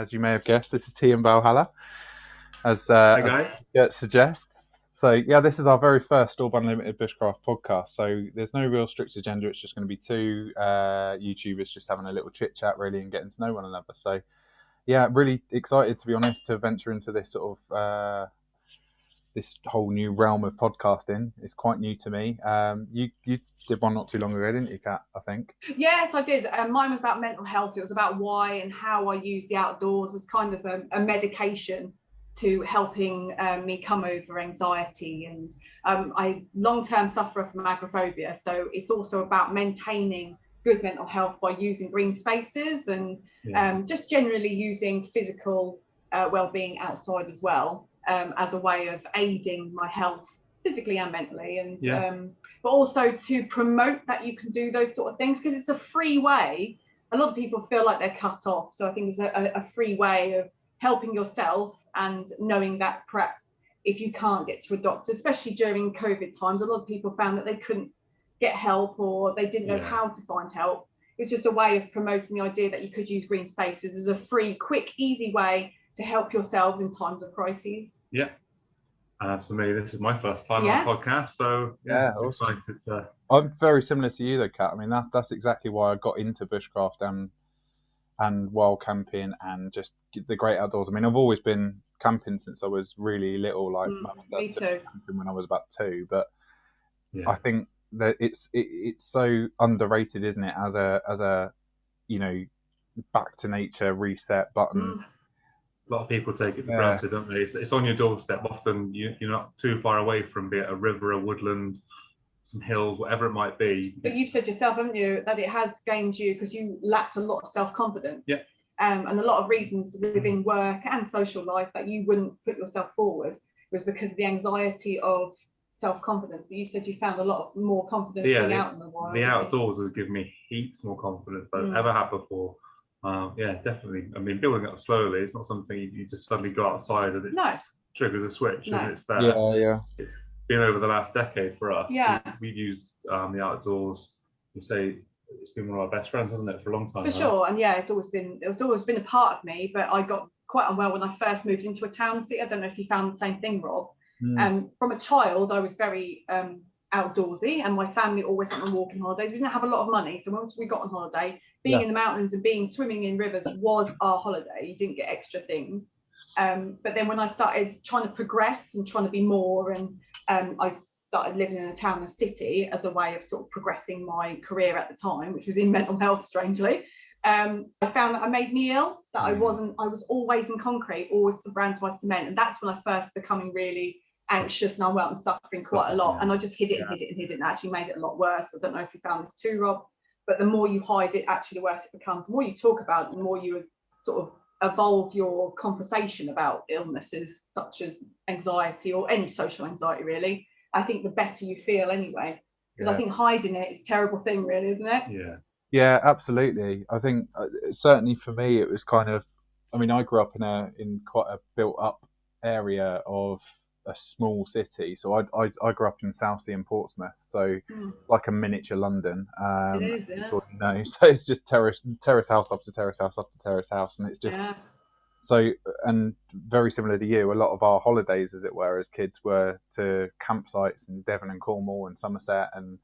as you may have guessed, this is Tea In Valhalla, as it suggests. So yeah, this is our very first Storb Unlimited Bushcraft podcast. So there's no real strict agenda. It's just going to be two YouTubers just having a little chit chat, really, and getting to know one another. So yeah, really excited, to be honest, to venture into this sort of this whole new realm of podcasting. It's quite new to me. You did one not too long ago, didn't you, Kat? I think. Yes, I did. Mine was about mental health. It was about why and how I use the outdoors as kind of a medication to helping me come over anxiety. And I long-term suffer from agoraphobia, so it's also about maintaining good mental health by using green spaces and just generally using physical well-being outside as well, as a way of aiding my health physically and mentally, and but also to promote that you can do those sort of things, because it's a free way. A lot of people feel like they're cut off, so I think it's a free way of helping yourself and knowing that perhaps if you can't get to a doctor, especially during COVID times, a lot of people found that they couldn't get help or they didn't know how to find help. It's just a way of promoting the idea that you could use green spaces as a free, quick, easy way to help yourselves in times of crises. Yeah. As for me, this is my first time on a podcast, so awesome. Excited. I'm very similar to you though, Kat. I mean, that's exactly why I got into bushcraft and wild camping and just the great outdoors. I mean, I've always been camping since I was really little, like me too. When I was about 2. But I think that it's so underrated, isn't it? As a back to nature reset button. A lot of people take it for granted, don't they? It's on your doorstep. Often you're not too far away from, be it a river, a woodland, some hills, whatever it might be. But you've said yourself, haven't you, that it has gained you because you lacked a lot of self-confidence. Yeah. And a lot of reasons within work and social life that you wouldn't put yourself forward was because of the anxiety of self-confidence. But you said you found a lot more confidence being out in the wild. The outdoors has given me heaps more confidence than I've ever had before. Definitely. I mean, building up slowly. It's not something you just suddenly go outside and it triggers a switch. And it's there. It's been over the last decade for us. We've used the outdoors. You say it's been one of our best friends, hasn't it, for a long time? For sure. And it's always been a part of me. But I got quite unwell when I first moved into a town city. I don't know if you found the same thing, Rob. From a child, I was very outdoorsy, and my family always went on walking holidays. We didn't have a lot of money, so once we got on holiday, being in the mountains and swimming in rivers was our holiday. You didn't get extra things. But then when I started trying to progress and trying to be more, and I started living in a town and city as a way of sort of progressing my career at the time, which was in mental health, strangely. I found that I made me ill, that I was always in concrete, always surrounded by cement. And that's when I first becoming really anxious and unwell and suffering quite a lot. And I just hid it and actually made it a lot worse. I don't know if you found this too, Rob, but the more you hide it, actually the worse it becomes. The more you talk about it, the more you sort of evolve your conversation about illnesses such as anxiety or any social anxiety, really. I think the better you feel anyway, because I think hiding it is a terrible thing, really, isn't it? Yeah, absolutely. I think certainly for me it was kind of, I mean, I grew up in quite a built up area of a small city. So I grew up in Southsea in Portsmouth, so like a miniature London. It is, So it's just terrace house after terrace house after terrace house, and it's just so. And very similar to you, a lot of our holidays, as it were, as kids, were to campsites in Devon and Cornwall and Somerset, and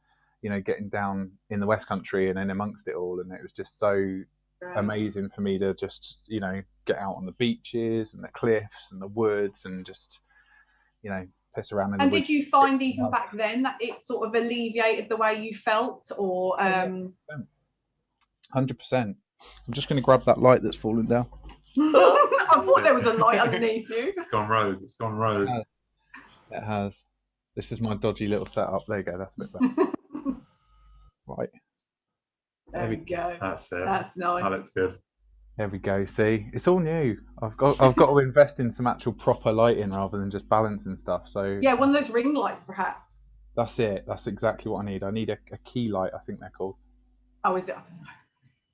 getting down in the West Country and in amongst it all. And it was just so amazing for me to just get out on the beaches and the cliffs and the woods and just piss around in the woods. And did you find even back then that it sort of alleviated the way you felt, or 100%? I'm just going to grab that light that's fallen down. I thought there was a light underneath you. It's gone rogue. It has. This is my dodgy little setup. There you go, that's a bit better. Right, there we go. That's it. That's nice. That looks good. There we go. See, it's all new. I've got to invest in some actual proper lighting rather than just balancing stuff. So one of those ring lights, perhaps. That's it. That's exactly what I need. I need a key light, I think they're called. Oh, is it? I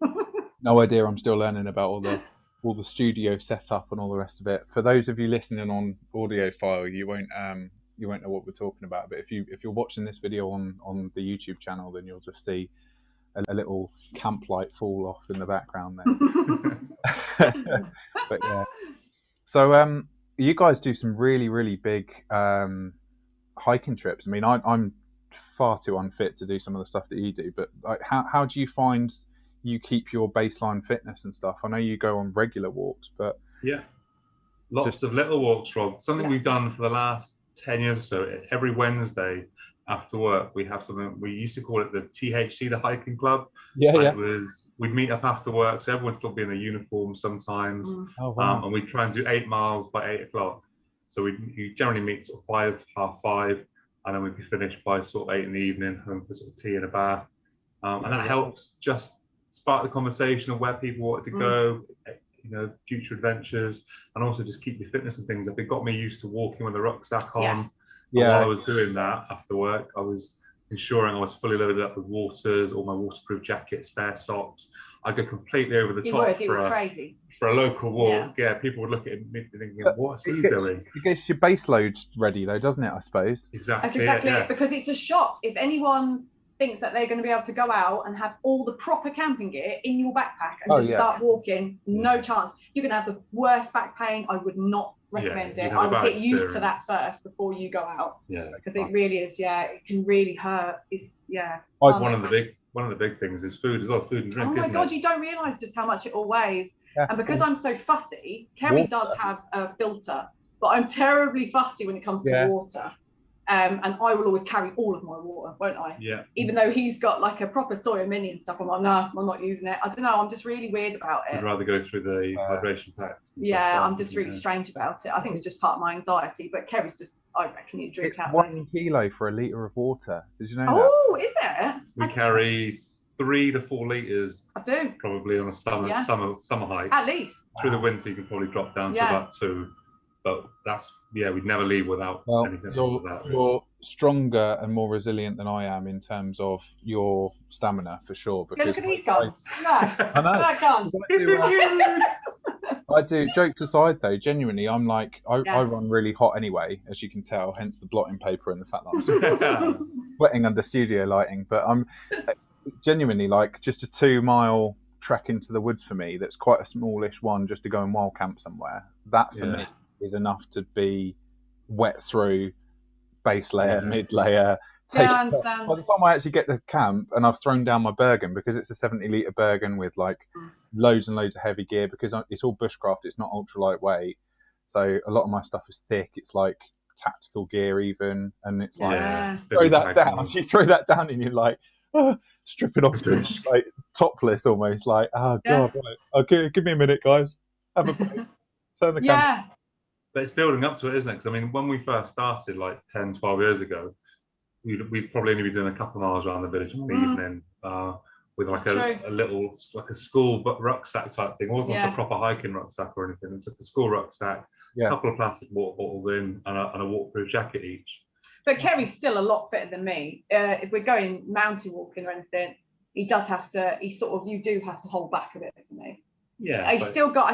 don't know. No idea. I'm still learning about all the studio setup and all the rest of it. For those of you listening on audio file, you won't know what we're talking about. But if you're watching this video on the YouTube channel, then you'll just see a little camp light fall off in the background there. But yeah. So you guys do some really, really big hiking trips. I mean, I'm far too unfit to do some of the stuff that you do, but like, how do you find you keep your baseline fitness and stuff? I know you go on regular walks, but yeah, lots of little walks, Rob. Something we've done for the last 10 years or so. Every Wednesday after work, we have something. We used to call it the THC, the hiking club. It was, we'd meet up after work, so everyone'd still be in their uniform sometimes. Oh, wow. And we'd try and do 8 miles by 8 o'clock. So we generally meet sort of 5, half 5, and then we'd be finished by sort of 8 in the evening, home for sort of tea and a bath. And that helps just spark the conversation of where people wanted to go, you know, future adventures, and also just keep your fitness and things. It got me used to walking with the rucksack on. Yeah. While I was doing that after work, I was ensuring I was fully loaded up with waters, all my waterproof jacket, spare socks. I'd go completely over the top for a local walk. Yeah, people would look at me thinking, what's he doing? It gets your base load ready though, doesn't it, I suppose? Exactly. That's exactly it, because it's a shock. If anyone thinks that they're going to be able to go out and have all the proper camping gear in your backpack and just start walking, no chance. You're going to have the worst back pain. I would not recommend it. I would get used to that first before you go out. Yeah, because it really is. Yeah, it can really hurt. It's one of the big things is food as well. Food and drink. Oh my God, you don't realise just how much it all weighs. Yeah. And because I'm so fussy, Ceri does have a filter, but I'm terribly fussy when it comes to water. And I will always carry all of my water, won't I? Yeah. Even though he's got like a proper soya mini and stuff, I'm like, no, I'm not using it. I don't know. I'm just really weird about it. I'd rather go through the hydration packs. Yeah, I'm just really strange about it. I think it's just part of my anxiety. But Ceri's just, I reckon you drink out. 1 kilo for a litre of water. Did you know that? Oh, is it? We carry 3 to 4 litres. I do. Probably on a summer hike. At least. Through the winter, you can probably drop down to about 2. But that's, we'd never leave without anything. You're stronger and more resilient than I am in terms of your stamina, for sure. Because look at these guys. I know. That gun. I do. Jokes aside, though, genuinely, I'm like, I run really hot anyway, as you can tell, hence the blotting paper and the fact that I'm sweating under studio lighting. But I'm genuinely like just a 2-mile trek into the woods for me. That's quite a smallish one just to go and wild camp somewhere. That for me is enough to be wet through, base layer, mid layer. By the time I actually get to camp and I've thrown down my Bergen, because it's a 70-litre Bergen with like loads and loads of heavy gear, because it's all bushcraft, it's not ultra lightweight. So a lot of my stuff is thick. It's like tactical gear even, and it's like throw that down. You throw that down and you're like strip it off to like topless almost. Like God, right. Okay, give me a minute, guys. Have a break. Turn the camera. But it's building up to it, isn't it? Because I mean, when we first started, like 10, 12 years ago, we'd probably only be doing a couple of miles around the village in the evening with like a little, like a school rucksack type thing. It wasn't like a proper hiking rucksack or anything. It was just a school rucksack, a couple of plastic water bottles in, and a waterproof jacket each. But Ceri's still a lot fitter than me. If we're going mountain walking or anything, you do have to hold back a bit for me. Yeah, I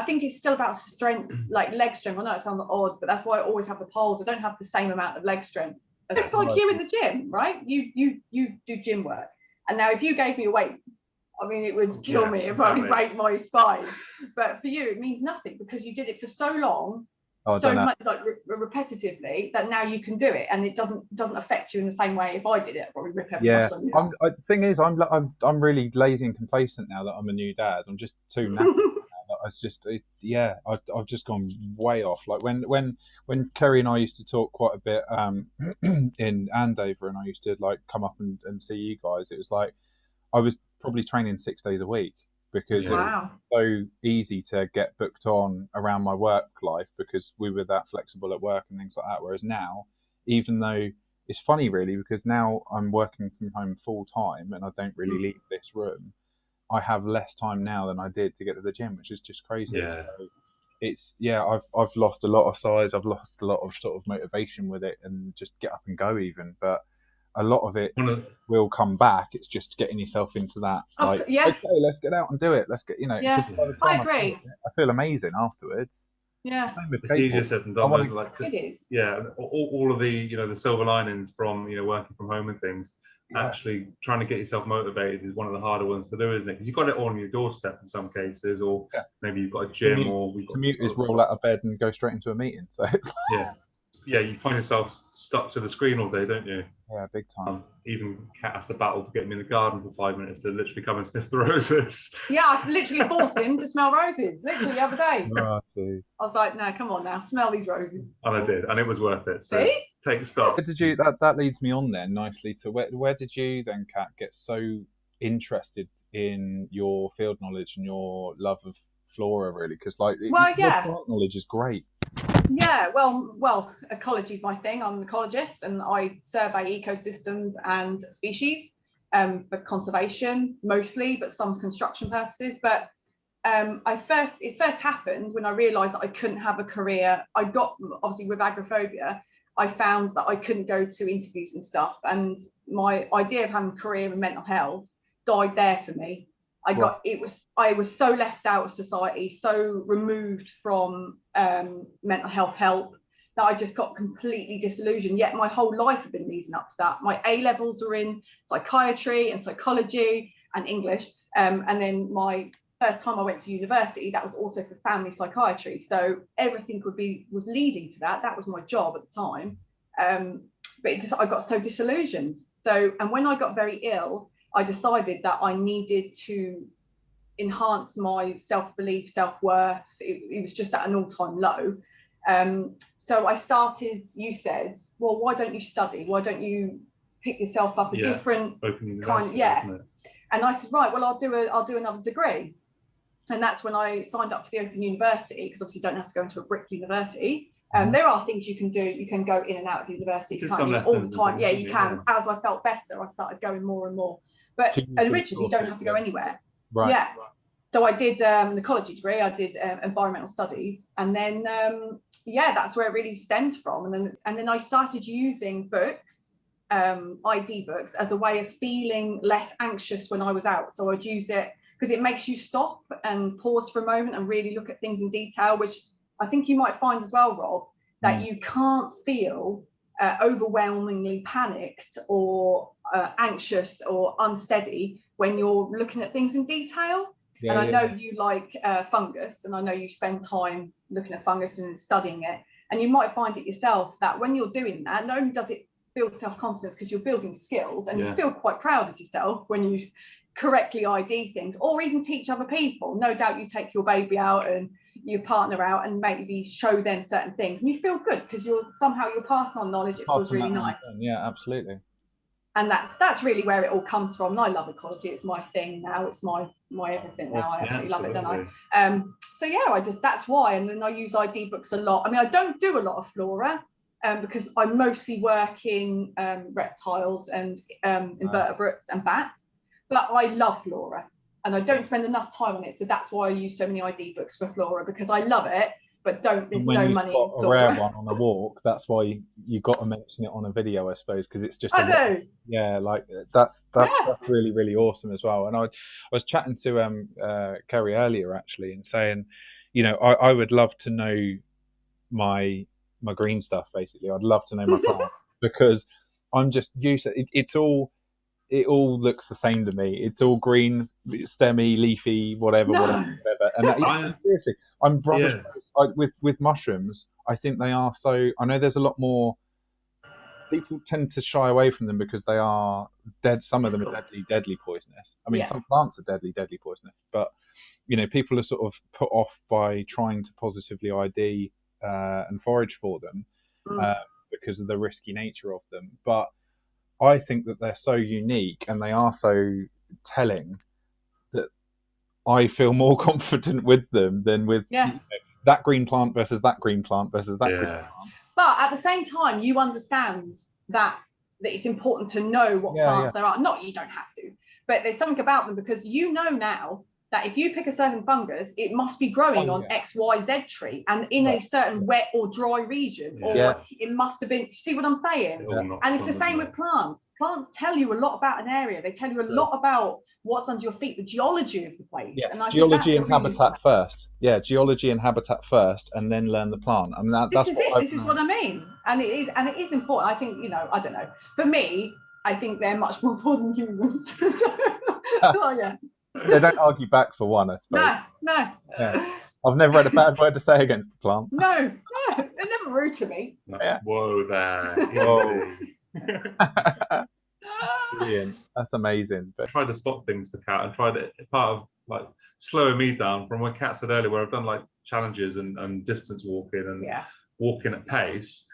think it's still about strength, like leg strength. I know it sounds odd, but that's why I always have the poles. I don't have the same amount of leg strength. It's like you in the gym, right? You do gym work, and now if you gave me weights, I mean, it would kill me. It'd probably break my spine. But for you, it means nothing because you did it for so long, so much, like repetitively, that now you can do it, and it doesn't affect you in the same way. If I did it, I'd probably rip every muscle in you. The thing is, I'm really lazy and complacent now that I'm a new dad. I'm just too knackered. I've just gone way off. Like when Ceri and I used to talk quite a bit in Andover, and I used to like come up and see you guys. It was like I was probably training 6 days a week because it was so easy to get booked on around my work life because we were that flexible at work and things like that. Whereas now, even though it's funny really, because now I'm working from home full time and I don't really leave this room, I have less time now than I did to get to the gym, which is just crazy. Yeah. So it's I've lost a lot of size. I've lost a lot of sort of motivation with it and just get up and go even. But a lot of it will come back. It's just getting yourself into that. Okay, let's get out and do it. Let's get, by the time I agree. I feel amazing afterwards. Yeah. It's easier said than done. It is. Yeah. All of the, the silver linings from, working from home and things. actually trying to get yourself motivated is one of the harder ones to do, isn't it? Because you've got it all on your doorstep in some cases, or maybe you've got a gym, commuters roll out of bed and go straight into a meeting. So it's you find yourself stuck to the screen all day, don't you? Yeah, big time. Even Kat has to battle to get me in the garden for 5 minutes to literally come and sniff the roses. Yeah, I literally forced him to smell roses, literally the other day. Oh, I was like, no, come on now, smell these roses. And I did, and it was worth it. So See? Take stock. Where did you, that leads me on then nicely to where did you then, Kat, get so interested in your field knowledge and your love of flora, really? Because your plant knowledge is great. Yeah, well, ecology is my thing. I'm an ecologist and I survey ecosystems and species for conservation mostly, but some construction purposes. But it first happened when I realised that I couldn't have a career. I got, obviously with agoraphobia, I found that I couldn't go to interviews and stuff, and my idea of having a career in mental health died there for me. I was so left out of society, so removed from mental health help, that I just got completely disillusioned. Yet my whole life had been leading up to that. My A levels were in psychiatry and psychology and English, and then my first time I went to university, that was also for family psychiatry. So everything was leading to that. That was my job at the time. But I got so disillusioned. And when I got very ill, I decided that I needed to enhance my self-belief, self-worth. It was just at an all-time low. So I started, you said, well, why don't you study? Why don't you pick yourself up a different kind? And I said, right, well, I'll do another degree. And that's when I signed up for the Open University, because obviously you don't have to go into a brick university. There are things you can do. You can go in and out of university all the time. Yeah, you can. As I felt better, I started going more and more. But originally, you don't have to go anywhere. Right. Yeah. So I did an ecology degree. I did environmental studies, and then that's where it really stemmed from. And then I started using books, ID books, as a way of feeling less anxious when I was out. So I'd use it because it makes you stop and pause for a moment and really look at things in detail, which I think you might find as well, Rob, that you can't feel overwhelmingly panicked or anxious or unsteady when you're looking at things in detail. And I know you like fungus, and I know you spend time looking at fungus and studying it. And you might find it yourself that when you're doing that, not only does it build self-confidence because you're building skills, and you feel quite proud of yourself when you correctly ID things, or even teach other people. No doubt you take your baby out and your partner out and maybe show them certain things, and you feel good because you're passing on knowledge. It feels really nice. Yeah, absolutely. And that's really where it all comes from. And I love ecology. It's my thing now. It's my everything now. I absolutely love it, don't I? That's why. And then I use ID books a lot. I mean, I don't do a lot of flora because I mostly work in reptiles and invertebrates and bats. But I love flora, and I don't spend enough time on it. So that's why I use so many ID books for flora, because I love it. But there's no money in flora. A rare one on a walk, that's why you got to mention it on a video, I suppose, because it's just. That's really, really awesome as well. And I was chatting to Ceri earlier actually, and saying, I would love to know my green stuff. Basically, I'd love to know my plant because I'm just used to it all looks the same to me. It's all green, stemmy, leafy, whatever. And seriously, I'm rubbish with mushrooms. I think they are so. I know there's a lot more. People tend to shy away from them because they are dead. Some of them are deadly poisonous. I mean, some plants are deadly poisonous. But people are sort of put off by trying to positively ID and forage for them because of the risky nature of them. But I think that they're so unique and they are so telling that I feel more confident with them than with that green plant versus that green plant versus that green plant. But at the same time, you understand that it's important to know what plants there are. Not you don't have to, but there's something about them because now that if you pick a certain fungus, it must be growing on X, Y, Z tree and in a certain wet or dry region, or it must have been. See what I'm saying? And it's the same with plants. Plants tell you a lot about an area. They tell you a lot about what's under your feet, the geology of the place. Yes, and geology and habitat first. Yeah, geology and habitat first, and then learn the plant. I mean, this is what I mean. And it is important. I think, I don't know. For me, I think they're much more poor than humans. Oh, yeah. They don't argue back for one, I suppose. No. Yeah. I've never had a bad word to say against the plant. No, they're never rude to me. Yeah. Whoa there. Whoa. Brilliant. That's amazing. But I tried to spot things for Kat and tried it part of like slowing me down from what Kat said earlier, where I've done like challenges and distance walking and walking at pace.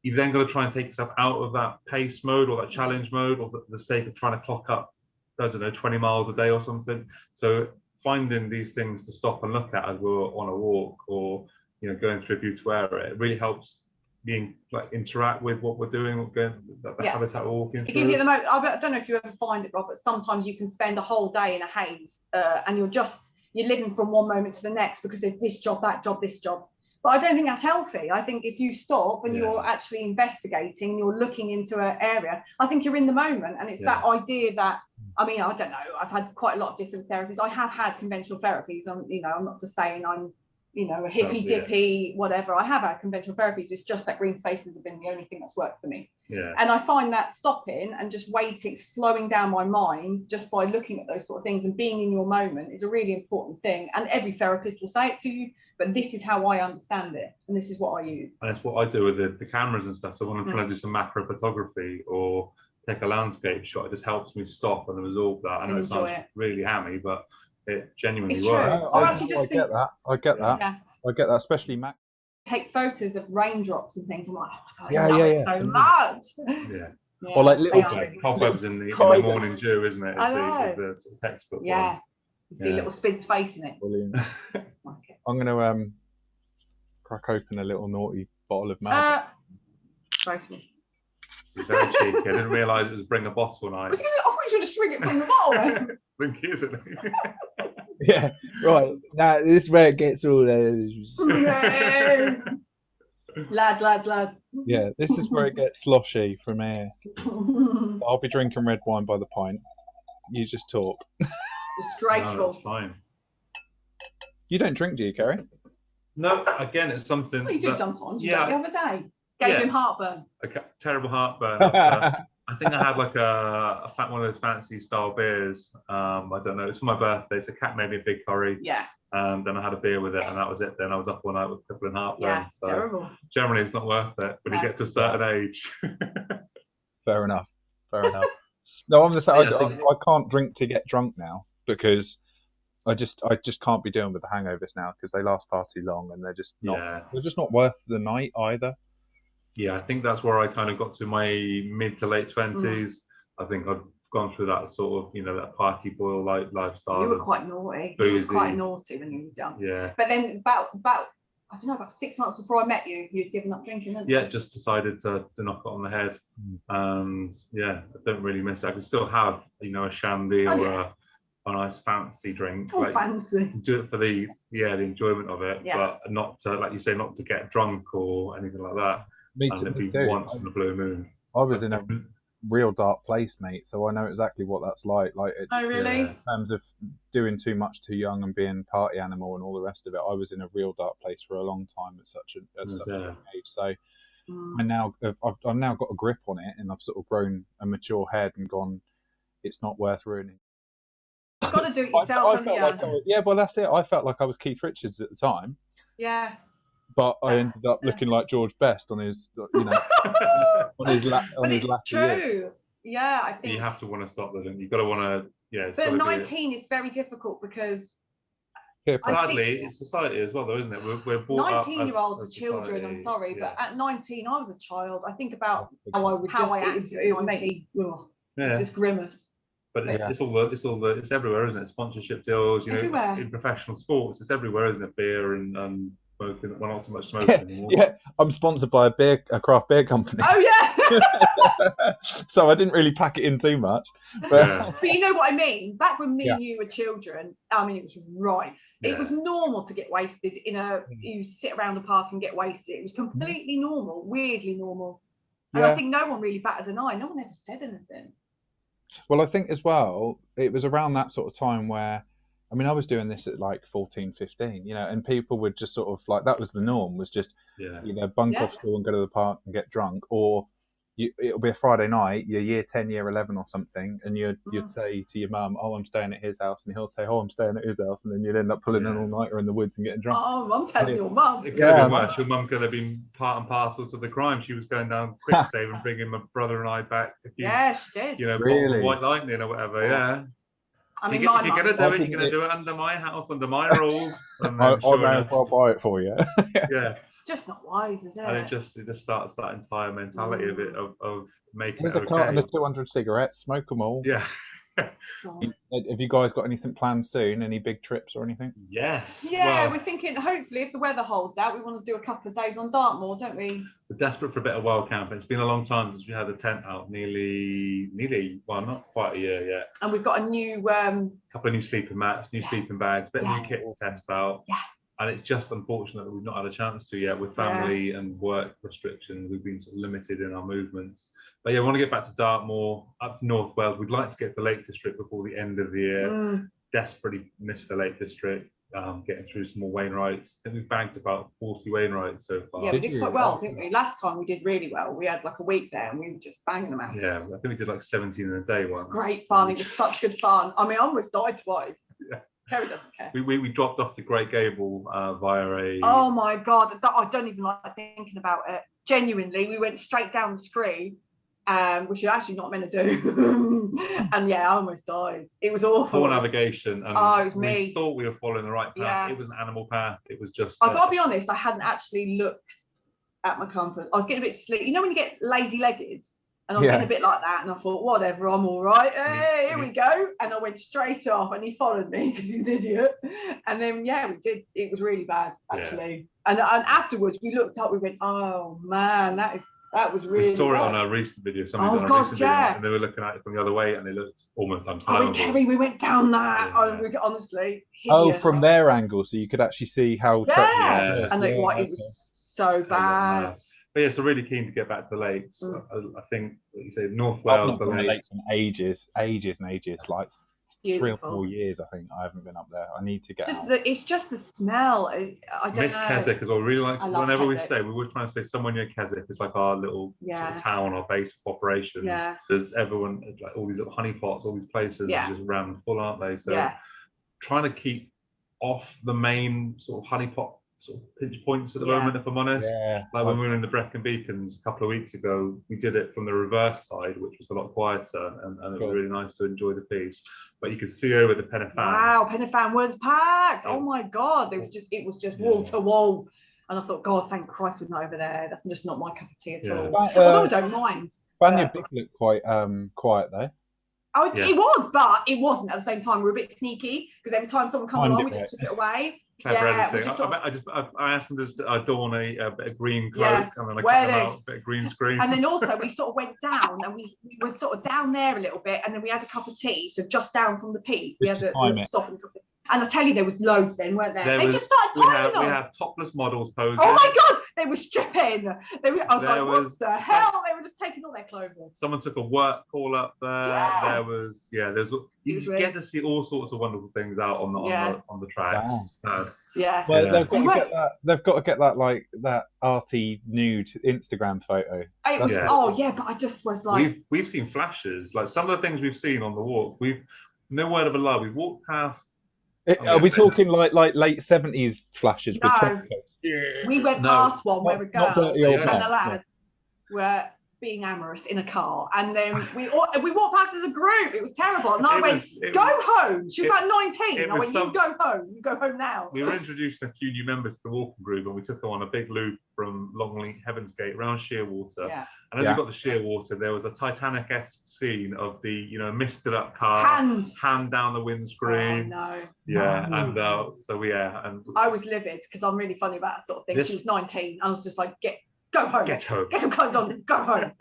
You've then got to try and take yourself out of that pace mode or that challenge mode, or the sake of trying to clock up, I don't know, 20 miles a day or something. So finding these things to stop and look at as we're on a walk or, you know, going through a beautiful area, it really helps being like interact with what we're doing, the habitat we're walking through. It gives you the most. I don't know if you ever find it, Rob, but sometimes you can spend a whole day in a haze and you're living from one moment to the next because there's this job, that job, this job. But I don't think that's healthy. I think if you stop and you're actually investigating, you're looking into an area, I think you're in the moment. And it's that idea that, I mean, I don't know, I've had quite a lot of different therapies. I have had conventional therapies. I'm not just saying I'm, a hippy dippy, whatever. I have had conventional therapies. It's just that green spaces have been the only thing that's worked for me. Yeah. And I find that stopping and just waiting, slowing down my mind just by looking at those sort of things and being in your moment is a really important thing. And every therapist will say it to you, but this is how I understand it. And this is what I use. And it's what I do with the cameras and stuff. So when I'm trying to do some macro photography or take a landscape shot, it just helps me stop and absorb that. I know it sounds really hammy, but it genuinely works. I get that. I get that, especially Mac. Take photos of raindrops and things. I'm like, oh, so much. Yeah. Or like little cobwebs in the morning dew, isn't it? Is the sort of textbook one. You see a little spid's face in it. Brilliant. I'm going to crack open a little naughty bottle of Malbec. Very cheeky. I didn't realise it was bring a bottle night. I thought you were going to swing it from the bottle. Think is it? Yeah, right. Now this is where it gets all lads. Yeah, this is where it gets sloshy from here. I'll be drinking red wine by the pint. You just talk. Disgraceful. No, that's fine. You don't drink, do you, Ceri? No, again, it's something. Well, you do sometimes. You did the other day. Gave him heartburn. Terrible heartburn. I think I had like one of those fancy style beers. I don't know. It's for my birthday. So Kat made me a big curry. Yeah. Then I had a beer with it, and that was it. Then I was up all night with crippling heartburn. Yeah, so terrible. Generally, it's not worth it when you get to a certain age. Fair enough. No, I'm just saying I can't drink to get drunk now because I just can't be dealing with the hangovers now because they last far too long and they're just not worth the night either. Yeah, I think that's where I kind of got to my mid to late 20s. I think I've gone through that sort of, that party boil lifestyle. You were quite naughty. You was quite naughty when you was young. Yeah. But then about I don't know, about 6 months before I met you, you'd given up drinking, hadn't you? Yeah, just decided to knock it on the head. And I don't really miss it. I can still have, a shandy or a nice fancy drink. Fancy. Do it for the enjoyment of it, but not to, like you say, not to get drunk or anything like that. Me too. Once in the blue moon. I was in a real dark place, mate, so I know exactly what that's like. Oh, really? In terms of doing too much too young and being party animal and all the rest of it, I was in a real dark place for a long time at such a young age. So I've now got a grip on it, and I've sort of grown a mature head and gone, it's not worth ruining. You've got to do it yourself. Well, that's it. I felt like I was Keith Richards at the time. Yeah. But I ended up looking like George Best on his, on his latter true. Yeah, I think you have to want to stop that. You've got to want to, But 19 is very difficult because. Sadly, it's society as well, though, isn't it? We're brought 19-year-olds are children. I'm sorry, but at 19, I was a child. I think about how I acted at 19. Just grimace. But it's everywhere, isn't it? Sponsorship deals, everywhere. In professional sports, it's everywhere, isn't it? Beer and smoking. Well, not so much smoking anymore. Yeah, I'm sponsored by a craft beer company. Oh yeah. So I didn't really pack it in too much. But you know what I mean? Back when me and you were children, I mean, it was rife. Yeah. It was normal to get wasted you sit around the park and get wasted. It was completely normal, weirdly normal. And I think no one really batted an eye. No one ever said anything. Well, I think as well, it was around that sort of time where, I mean, I was doing this at like 14, 15, and people would just sort of like, that was the norm, was just, bunk off school and go to the park and get drunk, or, it'll be a Friday night, you're year 10, year 11 or something, and you'd say to your mum, "Oh, I'm staying at his house," and he'll say, "Oh, I'm staying at his house," and then you'd end up pulling an all-nighter in the woods and getting drunk. Oh, I'm telling your mum. It could have been worse. Your mum could have been part and parcel to the crime. She was going down quick save and bringing my brother and I back. She did. You know, bottles of White Lightning or whatever. Yeah. I mean, if you're going to do it, you're going to do it under my house, under my rules. And I may as well buy it for you. Yeah. It's just not wise, is it? And it just starts that entire mentality of it, of making There's it a carton of 200 cigarettes, smoke them all. Yeah. Have you guys got anything planned soon? Any big trips or anything? Yes. Yeah, we're thinking, hopefully, if the weather holds out, we want to do a couple of days on Dartmoor, don't we? We're desperate for a bit of wild camping. It's been a long time since we had a tent out, nearly, well, not quite a year yet. And we've got a new... couple of new sleeping mats, new sleeping bags, bit of new kit to test out. Yeah. And it's just unfortunate that we've not had a chance to yet with family and work restrictions. We've been sort of limited in our movements. But yeah, we want to get back to Dartmoor, up to North Wales. We'd like to get to the Lake District before the end of the year. Desperately missed the Lake District. Getting through some more Wainwrights. I think we've bagged about 40 Wainwrights so far. Yeah, we did quite well, didn't we? Last time we did really well. We had like a week there and we were just banging them out. Yeah, I think we did like 17 in a day once. It was great fun. It was such good fun. I mean, I almost died twice. Yeah. Kerry doesn't care. We dropped off to Great Gable via a... Oh my God, I don't even like thinking about it. Genuinely, we went straight down the screen, which you're actually not meant to do. And yeah, I almost died. It was awful. Poor navigation. And it was me. We thought we were following the right path. Yeah. It was an animal path. It was just... I've got to be honest, I hadn't actually looked at my compass. I was getting a bit sleepy. You know when you get lazy-legged? And I was getting a bit like that, and I thought, whatever, I'm all right. Hey, here we go. And I went straight off, and he followed me because he's an idiot. And then, yeah, we did. It was really bad, actually. Yeah. And afterwards, we looked up, we went, oh, man, that was really We saw bad. it on a recent video. Somebody done a recent video, and they were looking at it from the other way, and it looked almost untitled. Kerry, we went down that. Honestly. Hideous. From their angle, so you could actually see how... And it was so bad. But yeah, so really keen to get back to the lakes. I think, like you say, North Wales, I've not been to the lakes in ages, like Beautiful. 3 or 4 years. I think I haven't been up there. I need to get out. It's just the smell. I don't know. Miss Keswick as well. Really like whenever we stay, we always try and stay somewhere near Keswick. It's like our little sort of town, our base of operations. Yeah. There's everyone, like all these little honey pots, all these places are just rammed full, aren't they? So trying to keep off the main sort of honey pot sort of pinch points at the moment, if I'm honest. Like when we were in the Brecon Beacons a couple of weeks ago, we did it from the reverse side, which was a lot quieter, and it was really nice to enjoy the piece. But you could see over the Pen y Fan. Wow, Pen y Fan was packed. Oh my God, it was just wall to wall, and I thought, God, thank Christ we're not over there. That's just not my cup of tea at all. Although I don't mind. Banya Big looked quite quiet though. It was, but it wasn't at the same time. We were a bit sneaky because every time someone came along, we just took it away. Clever editing. I asked them to adorn a bit of green cloak, and then I cut them out a bit of green screen. And then also we sort of went down, and we were sort of down there a little bit, and then we had a cup of tea, so just down from the peak. We had a stop and I tell you, there was loads then, weren't there? They just started piling on. We had topless models posing. Oh my God, they were stripping. I was like, what the hell? They were just taking all their clothes off. Someone took a work call up there. You just get to see all sorts of wonderful things out on the tracks. Yeah. Well, they've got to get that like that arty nude Instagram photo. It was, but I just was like, we've seen flashes. Like some of the things we've seen on the walk. No word of a lie. We've walked past. Are we talking like late 70s flashes? No, we went past one where a girl and the lads were being amorous in a car, and then we walked past as a group. It was terrible, and I went, "Go home." She was about 19. And I went, "You go home. You go home now." We were introducing a few new members to the walking group, and we took them on a big loop from Longley Heaven's Gate around Sheerwater. Yeah. And as we got to Sheerwater, there was a Titanic-esque scene of the misted up car, hand down the windscreen. Oh, no. Yeah, and and I was livid because I'm really funny about that sort of thing. She was 19. I was just like, go home. Get home. Get some clothes on. Go home.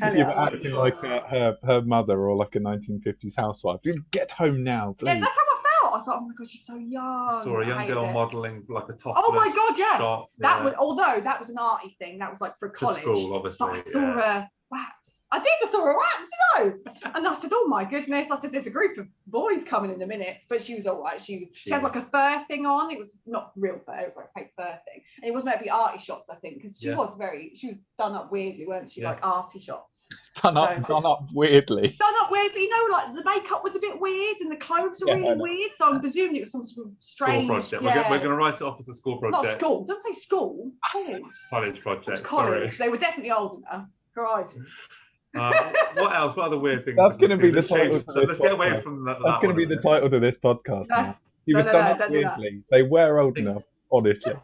You're acting like her mother or like a 1950s housewife. Get home now, please. Yeah, that's how I felt. I thought, oh my God, she's so young. I saw a young girl modelling like a topless Oh my God, yeah. shot. That was, although that was an arty thing. That was like for college. For school, obviously. But I saw her wax. I saw her wax, And I said, oh my goodness. I said, there's a group of boys coming in a minute. But she was all right. She had like a fur thing on. It was not real fur. It was like a fake fur thing. And it was meant to be arty shots, I think, because she was done up weirdly, weren't she? Like arty shots. Done up weirdly. Done up weirdly, you know, like the makeup was a bit weird and the clothes were really weird. So I'm presuming it was some sort of strange school project. We're going to write it off as a school project. Not school. Don't say school. College project. College. Sorry. They were definitely old enough. Christ. What else? What other weird things? That's going to be the title. Let's get away from that. That's going to be the title to this podcast now. He was done up weirdly. They were old enough, honestly.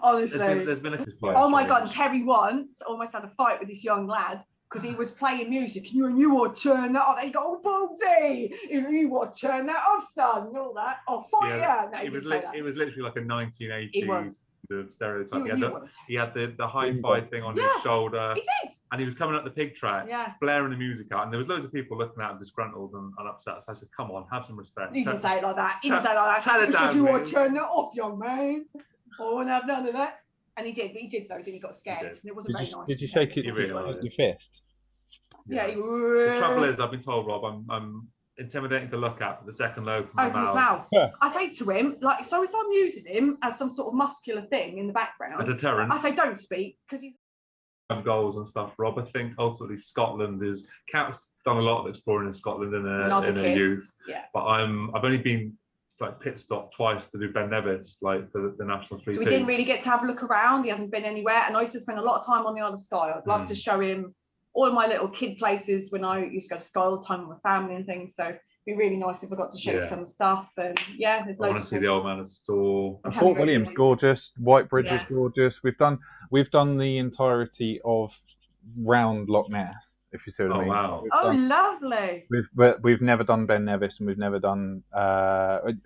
Honestly. There's been a oh my God. And Kerry once almost had a fight with this young lad because he was playing music and you want to turn that off. They go, oh, Ballsy, you want to turn that off, son, and all that. Oh, fire. Yeah. No, it was literally like a 1980s stereotype. He had the hi-fi thing on his shoulder. He did. And he was coming up the pig track, blaring the music out. And there was loads of people looking at him disgruntled and upset. So I said, come on, have some respect. You didn't say it like that. You said, you want to turn that off, young man. Oh, I won't have none of that. And he did, but he did though, didn't he? Got scared. And it wasn't very nice. Did you shake it with your fist? Yeah. The trouble is, I've been told, Rob, I'm intimidating to look at the second lobe from his mouth. Yeah. I say to him, like, so if I'm using him as some sort of muscular thing in the background, a deterrent, I say don't speak because he's goals and stuff. Rob, I think ultimately Scotland is. Kat's done a lot of exploring in Scotland in her youth. Yeah. But I've only been like pit stop twice to do Ben Nevis, like for the national 3 So we didn't really get to have a look around. He hasn't been anywhere, and I used to spend a lot of time on the Isle of Skye. I'd love to show him all of my little kid places when I used to go to Skye all the time with my family and things. So it'd be really nice if I got to show you some stuff. And there's loads. I want to see the Old Manor Store. And Fort William's gorgeous. White Bridge is gorgeous. We've done the entirety of round Loch Ness, if you see what I mean. Wow. Lovely. We've never done Ben Nevis, and we've never done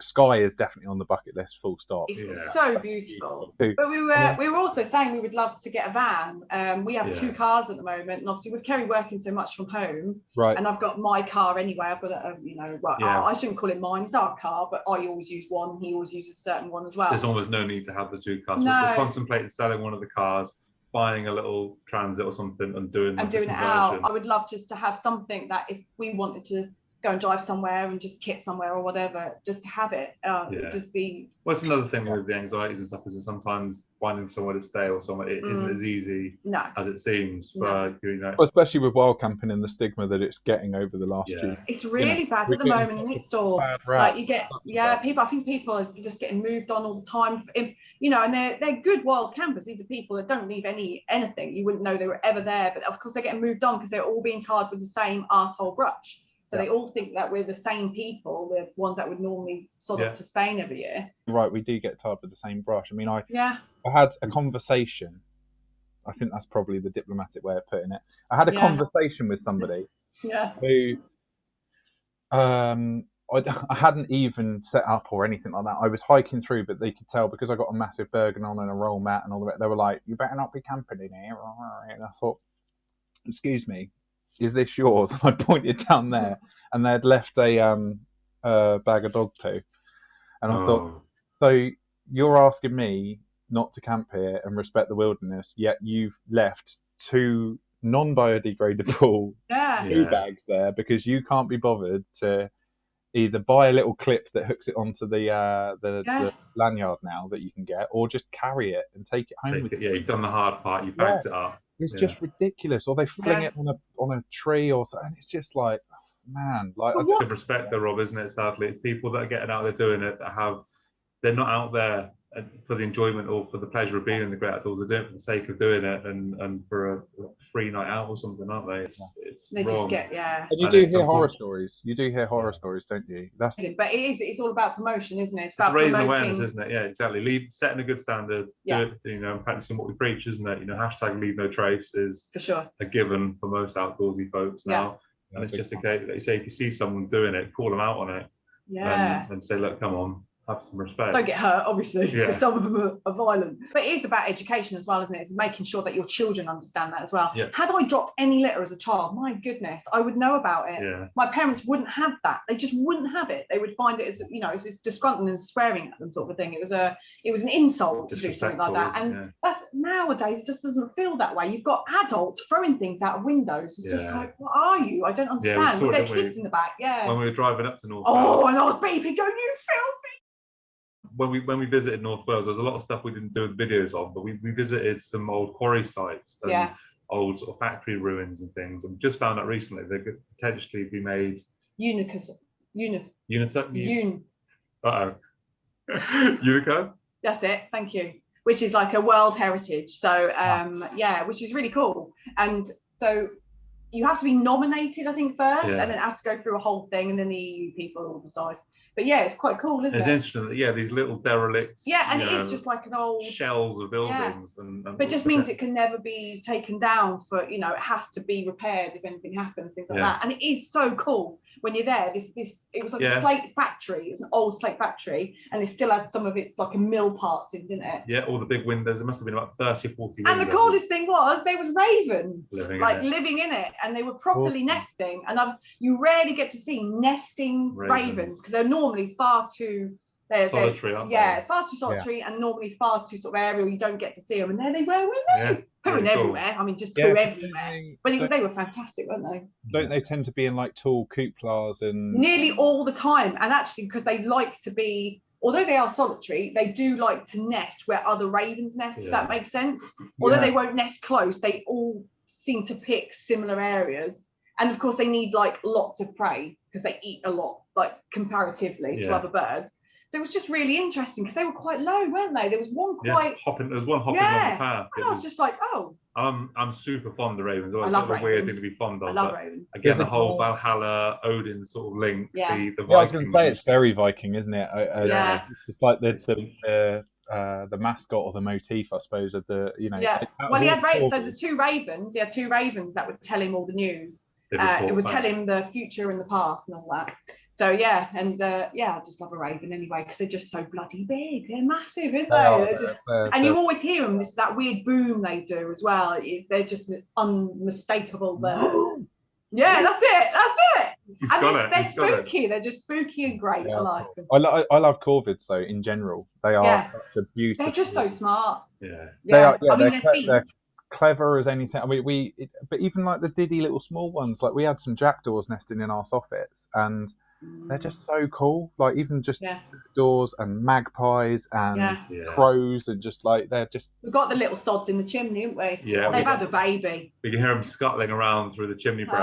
Skye is definitely on the bucket list, full stop. It's so beautiful. But we were also saying we would love to get a van. We have 2 cars at the moment, and obviously with Ceri working so much from home, right? And I've got my car anyway. I've got I shouldn't call it mine, it's our car, but I always use one, he always uses a certain one as well. There's almost no need to have the 2 cars. We're contemplating selling one of the cars, buying a little transit or something and doing it out. I would love just to have something that if we wanted to go and drive somewhere and just kit somewhere or whatever, just to have it. Just be. Well, it's another thing with the anxieties and stuff, is that sometimes finding somewhere to stay or somewhere it isn't as easy as it seems. Well, especially with wild camping and the stigma that it's getting over the last year. It's really bad at the moment in its store. Like you get people. I think people are just getting moved on all the time. And they're good wild campers. These are people that don't leave anything. You wouldn't know they were ever there, but of course they're getting moved on because they're all being tarred with the same arsehole brush. So they all think that we're the same people, the ones that would normally sort of to Spain every year. Right, we do get tarred with the same brush. I mean, I had a conversation. I think that's probably the diplomatic way of putting it. I had a conversation with somebody who I hadn't even set up or anything like that. I was hiking through, but they could tell because I got a massive Bergen on and a roll mat and all the rest. They were like, "You better not be camping in here." And I thought, "Excuse me, is this yours?" And I pointed down there, and they'd left a bag of dog poo. And I thought, so you're asking me not to camp here and respect the wilderness, yet you've left 2 non-biodegradable poo bags there because you can't be bothered to either buy a little clip that hooks it onto the lanyard now that you can get, or just carry it and take it home with you. Yeah, you've done the hard part. You bagged it up. It's just ridiculous. Or they fling it on a tree or something. And it's just like, man. Like, I respect the Rob, isn't it? Sadly, it's people that are getting out there doing it they're not out there for the enjoyment or for the pleasure of being in the great outdoors. They're doing it for the sake of doing it and for a free night out or something, aren't they? It's they wrong. Just get And you do hear horror stories. You do hear horror stories, don't you? But it's all about promotion, isn't it? It's about raising awareness, isn't it? Yeah, exactly. Setting a good standard. Do it, practicing what we preach, isn't it? Hashtag leave no trace is for sure a given for most outdoorsy folks now. And it's just a case that you say, if you see someone doing it, call them out on it. And say, look, come on, have some respect. Don't get hurt, obviously, because some of them are violent. But it is about education as well, isn't it? It's making sure that your children understand that as well. Yeah. Had I dropped any litter as a child, my goodness, I would know about it. Yeah. My parents wouldn't have that. They just wouldn't have it. They would find it as, it's disgruntling and swearing at them sort of thing. It was an insult to do something like that. And that's nowadays, it just doesn't feel that way. You've got adults throwing things out of windows. It's just like, what are you? I don't understand. With their kids in the back. When we were driving up to North Wales. And I was beeping, going, you filthy. When we visited North Wales, there's a lot of stuff we didn't do videos of, but we visited some old quarry sites. And old sort of factory ruins and things. And just found out recently they could potentially be made Unicus. Uh-oh. Unicode? That's it. Thank you. Which is like a World Heritage. So which is really cool. And so you have to be nominated, I think, first, and then it has to go through a whole thing, and then the EU people will decide. But yeah, it's quite cool, isn't it? It's interesting that, these little derelicts. Yeah, and it is just like an old shells of buildings. Yeah. And but it just means it can never be taken down for, it has to be repaired if anything happens, things like that. And it is so cool when you're there. It was like a slate factory. It was an old slate factory, and it still had some of its like a mill parts in, didn't it? Yeah, all the big windows. There must have been about 30 or 40 windows. And the coolest thing was there was ravens living in it, and they were properly nesting. And you rarely get to see nesting ravens because they're normally far too solitary, aren't they? Yeah, far too solitary, and normally far too sort of aerial. You don't get to see them, and there they were, weren't they? Pooing everywhere. I mean, just poo everywhere. But they were fantastic, weren't they? Don't they tend to be in like tall couplas and nearly all the time? And actually, because they like to be, although they are solitary, they do like to nest where other ravens nest. If that makes sense. Although they won't nest close, they all seem to pick similar areas. And of course, they need like lots of prey because they eat a lot, like comparatively to other birds. So it was just really interesting because they were quite low, weren't they? There was one quite hopping. There was one hopping on the path. And I was just like, oh. I'm super fond of ravens. I love ravens. A weird thing to be fond of. I love ravens. Again, the whole Valhalla Odin sort of link. Yeah. The I was going to say it's very Viking, isn't it? It's like the mascot or the motif, I suppose, of the Yeah. Well, he had ravens. So the two ravens. He had two ravens that would tell him all the news. It would tell him the future and the past and all that. So I just love a raven anyway because they're just so bloody big. They're massive, aren't they? And you always hear them. That weird boom they do as well. They're just an unmistakable bird. Yeah, that's it. They're spooky. They're just spooky and great. I like them. I love corvids though. In general, they are such a beautiful. They're just so smart. Yeah. They are. Yeah, they're clever as anything. I mean, but even like the diddy little small ones. Like we had some jackdaws nesting in our soffits, and they're just so cool. Like even just jackdaws and magpies and crows, and just like they're just. We've got the little sods in the chimney, haven't we? Yeah, they've had a baby. We can hear them scuttling around through the chimney breast.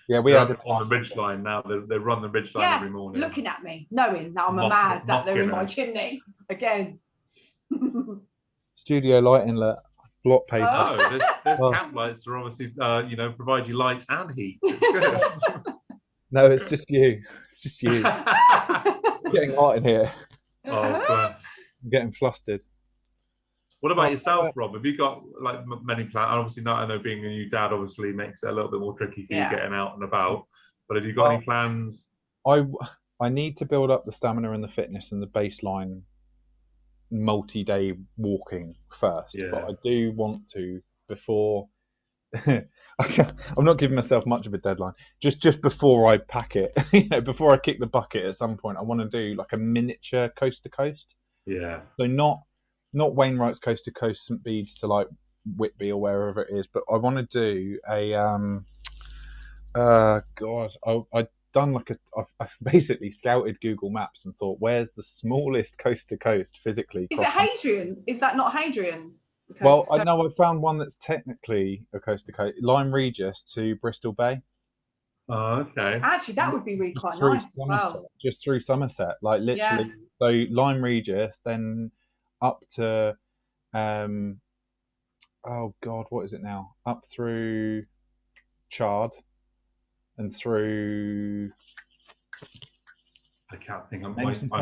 We had on the ridgeline now. They run the ridgeline every morning, looking at me, knowing that I'm mad that they're in my chimney again. Studio lighting, block paper. Oh, there's camp lights are obviously provide you light and heat. It's good. No, it's just you. It's just you. Getting hot in here. Oh, bless. I'm getting flustered. What about yourself, Rob? Have you got like many plans? Obviously, not. I know being a new dad obviously makes it a little bit more tricky for you getting out and about. But have you got any plans? I need to build up the stamina and the fitness and the baseline multi-day walking first. But I do want to before. I'm not giving myself much of a deadline. Just before I pack it, before I kick the bucket at some point, I want to do like a miniature coast to coast. Yeah. So not Wainwright's coast to coast St Bede's to like Whitby or wherever it is, but I want to do a I've basically scouted Google Maps and thought, where's the smallest coast to coast physically? Is it Hadrian? Is that not Hadrian's? Well, I know I found one that's technically a coast to coast, Lyme Regis to Bristol Bay. Oh, okay. Actually, that would be really quite nice as well. Just through Somerset, like literally. So Lyme Regis, then up to, oh God, what is it now? Up through Chard and through. I can't think. I'm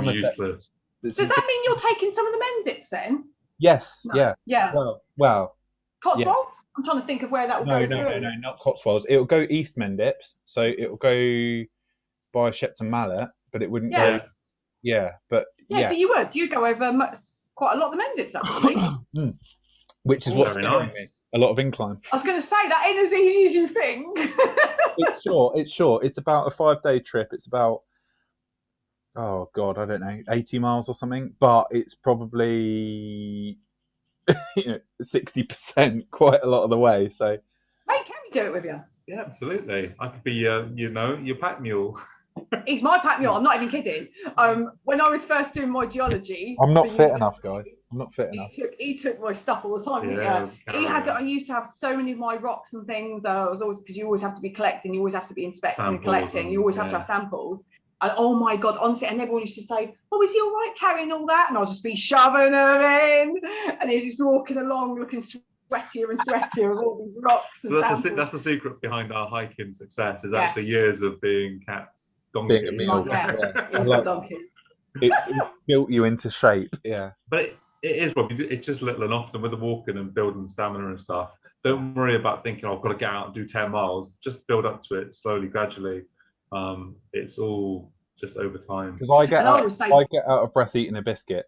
useless. Does that mean you're taking some of the Mendits then? Yes. No. Yeah. Well. Cotswolds? Yeah. I'm trying to think of where that will go through. No, not Cotswolds. It'll go East Mendips, so it'll go by Shepton Mallet, but it wouldn't go. Yeah, but so you would. You go over quite a lot of the Mendips actually. Which is what's scaring me. A lot of incline. I was going to say that ain't as easy as you think. It's short. It's about a 5-day trip. It's about. Oh God, I don't know, 80 miles or something, but it's probably 60% quite a lot of the way. So, mate, can we do it with you? Yeah, absolutely. I could be, your pack mule. He's my pack mule. I'm not even kidding. When I was first doing my geology, I'm not fit enough, guys. I'm not fit enough. He took my stuff all the time. Yeah, I used to have so many of my rocks and things. I was always, because you always have to be collecting, you always have to be inspecting and collecting. You always have to have samples. And oh my God, honestly, and everyone used to say, "Oh, is he all right carrying all that?" And I'll just be shoving them in, and he's just walking along looking sweatier and sweatier with all these rocks. And that's the secret behind our hiking success, is actually years of being Kat's donkey. Being a mule. I like donkey. It's built you into shape. Yeah. But it is, Rob. It's just little and often with the walking and building stamina and stuff. Don't worry about thinking, I've got to get out and do 10 miles. Just build up to it slowly, gradually. It's all just over time. Because I get out of breath eating a biscuit.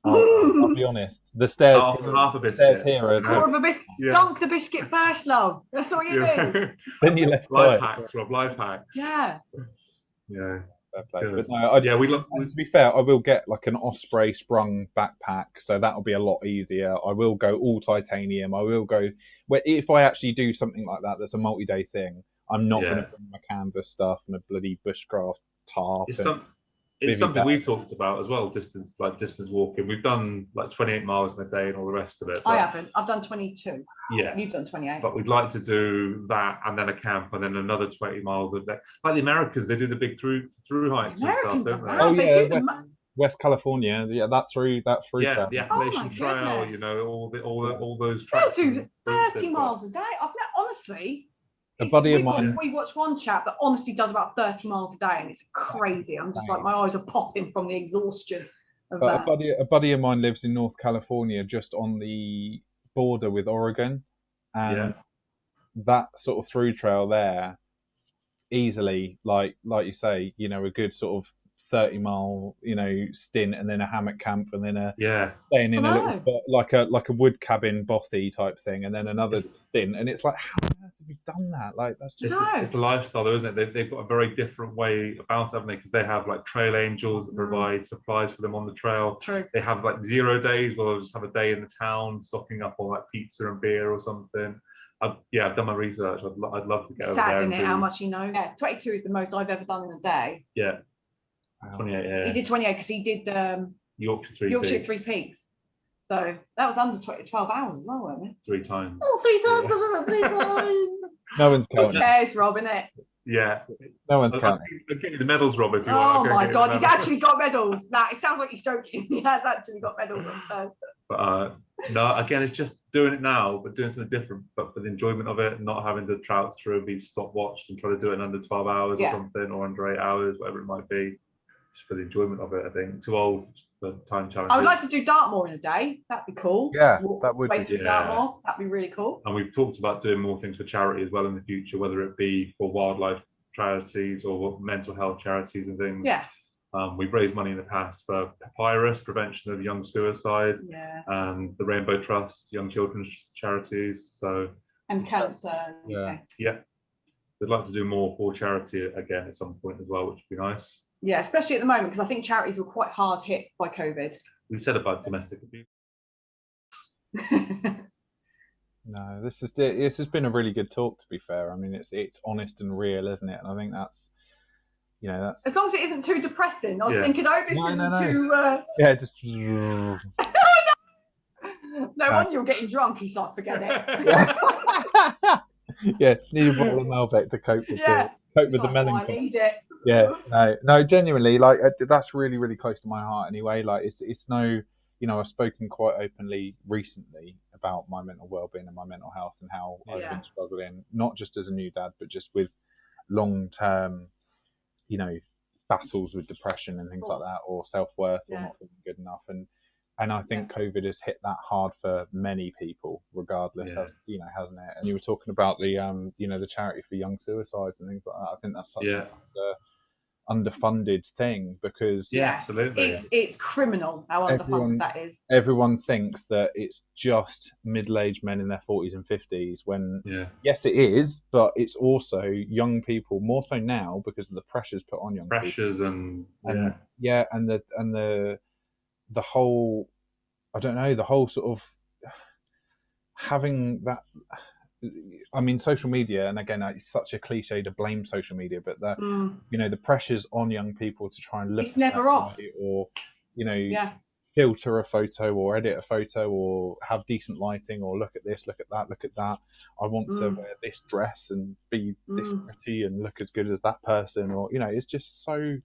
I'll be honest. The stairs. Half a biscuit. Quarter of a biscuit. Yeah. Dunk the biscuit first, love. That's all you do. Then you're less tired. Life hacks, Rob. Life hacks. Yeah. Yeah. But no, to be fair, I will get like an Osprey sprung backpack, so that'll be a lot easier. I will go all titanium. I will go if I actually do something like that. That's a multi-day thing. I'm not going to bring my canvas stuff and a bloody bushcraft tarp. It's something we've talked about as well. Distance walking. We've done like 28 miles in a day and all the rest of it. I haven't. I've done 22. Yeah. You've done 28. But we'd like to do that and then a camp and then another 20 miles a day. Like the Americans, they do the big through hikes and stuff, don't they? Oh yeah, West California. Yeah, that through trail. The Appalachian Trail. You know, all those tracks. They'll do 30 miles a day. Honestly. A buddy of mine. We watched one chap that honestly does about 30 miles a day, and it's crazy. I'm just like, my eyes are popping from the exhaustion of that. A buddy of mine lives in North California, just on the border with Oregon, and that sort of through trail there, easily, like you say, you know, a good sort of 30-mile, you know, stint, and then a hammock camp, and then staying in a little like a wood cabin bothy type thing, and then another stint, and it's like, how on earth have you done that? Like, that's just it's the lifestyle, though, isn't it? They've got a very different way about it, haven't they? Because they have like trail angels that provide supplies for them on the trail. True. They have like 0 days where they'll just have a day in the town stocking up on like pizza and beer or something. I've done my research. I'd love to get over there. In it, how much he knows. Yeah, 22 is the most I've ever done in a day. Yeah. 28, He did 28 because he did Yorkshire Three Peaks. So that was under 12 hours as well, wasn't it? 3 times. Oh, 3 times! 3 times! No one's counting. Who cares, Rob, innit? Yeah. No one's counting. I'll get you the medals, Rob, if you want. Oh my God, he's actually got medals. Nah, it sounds like he's joking. He has actually got medals on Thursday. But no, again, it's just doing it now, but doing something different, but for the enjoyment of it, not having to trout through and be stopwatched and try to do it in under 12 hours or something, or under 8 hours, whatever it might be. Just for the enjoyment of it, I think. Too old for time challenges. I would like to do Dartmoor in a day. That'd be cool. Yeah, that would be. Dartmoor. That'd be really cool. And we've talked about doing more things for charity as well in the future, whether it be for wildlife charities or mental health charities and things. Yeah. We've raised money in the past for Papyrus, prevention of young suicide, and the Rainbow Trust, young children's charities. And cancer. Yeah. We'd like to do more for charity again at some point as well, which would be nice. Yeah, especially at the moment, because I think charities were quite hard hit by COVID. We said about domestic abuse. No, this has been a really good talk, to be fair. I mean, it's honest and real, isn't it? And I think that's, you know, that's... As long as it isn't too depressing. I was thinking, this isn't too... Yeah, just... No wonder you're getting drunk. He's like, forget it. Need a bottle of Malbec to cope with the melancholy. I need it. Yeah, no, genuinely, like, that's really, really close to my heart anyway. Like, it's no, you know, I've spoken quite openly recently about my mental well-being and my mental health and how I've been struggling, not just as a new dad, but just with long-term, you know, battles with depression and things like that, or self-worth, or not feeling good enough. And I think COVID has hit that hard for many people, regardless of, you know, hasn't it? And you were talking about the, you know, the charity for young suicides and things like that. I think that's such an underfunded thing, because absolutely, it's criminal how underfunded that is. Everyone thinks that it's just middle-aged men in their 40s and 50s, when yes, it is, but it's also young people, more so now because of the pressures put on young people. And the whole, I don't know, the whole sort of having that I mean, social media, and again, it's such a cliche to blame social media, but the pressures on young people to try and look, it's never off, or filter a photo or edit a photo or have decent lighting or look at this, look at that. I want to wear this dress and be this pretty and look as good as that person, or it's just so.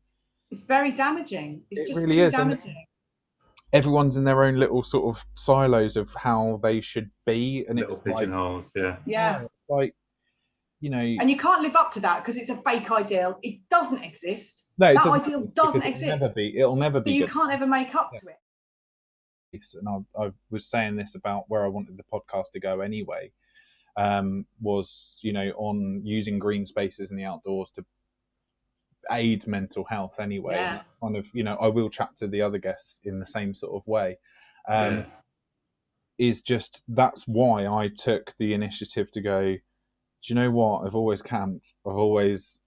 It's very damaging. It's just really too is damaging. And everyone's in their own little sort of silos of how they should be, and little it's pigeonholes, like, and you can't live up to that because it's a fake ideal. It doesn't exist. No, that ideal doesn't exist. It'll never be. So you can't ever make up to it. And I was saying this about where I wanted the podcast to go anyway, was on using green spaces in the outdoors to aid mental health anyway. Yeah. Kind of, I will chat to the other guests in the same sort of way. Is just, that's why I took the initiative to go, do you know what? I've always camped. I've always,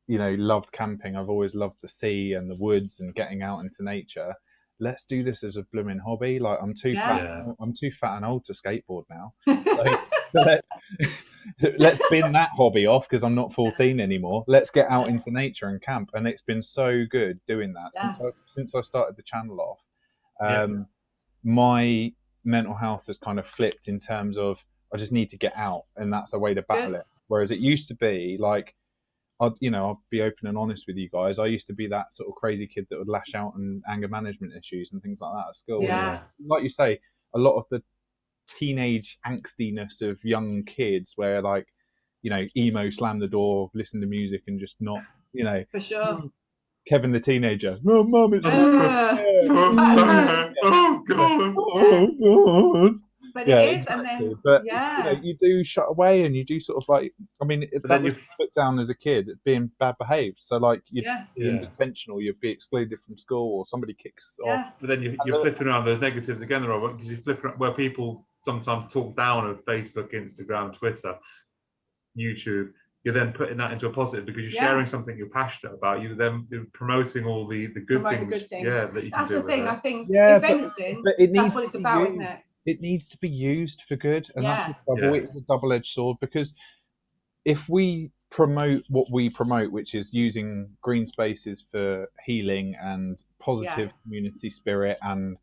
loved camping. I've always loved the sea and the woods and getting out into nature. Let's do this as a blooming hobby. Like, I'm too fat and old to skateboard now. So let's bin that hobby off because I'm not 14 anymore. Let's get out into nature and camp. And it's been so good doing that since I started the channel off. My mental health has kind of flipped in terms of I just need to get out, and that's a way to battle it. Whereas it used to be like, I'll be open and honest with you guys. I used to be that sort of crazy kid that would lash out and anger management issues and things like that at school. Yeah. Like you say, a lot of the teenage angstiness of young kids where emo, slam the door, listen to music and just not, For sure. Kevin the teenager. Oh, Mum, it's oh God. But it is, and then you do shut away, and you do sort of like. I mean, that was put down as a kid being bad behaved. So like, you'd be in detention, or you'd be excluded from school, or somebody kicks off. But then you're flipping around those negatives again, Robert, because you flip around where people sometimes talk down of Facebook, Instagram, Twitter, YouTube. You're then putting that into a positive because you're sharing something you're passionate about. You're promoting all the good things. Yeah, that you can do. That's the thing. I think if anything, that's what it's about, isn't it? It needs to be used for good, and that's the trouble. It's a double-edged sword, because if we promote what we promote, which is using green spaces for healing and positive community spirit and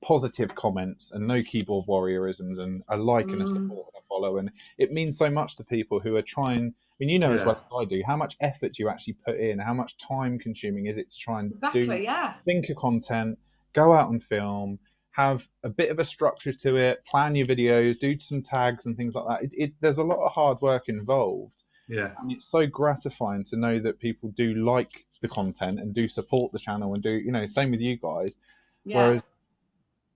positive comments and no keyboard warriorisms and a like and a support and a follow, and it means so much to people who are trying. I mean, as well as I do, how much effort you actually put in, how much time consuming is it to try and think of content, go out and film, have a bit of a structure to it, plan your videos, do some tags and things like that. There's a lot of hard work involved. Yeah. And it's so gratifying to know that people do like the content and do support the channel and do, same with you guys. Yeah. Whereas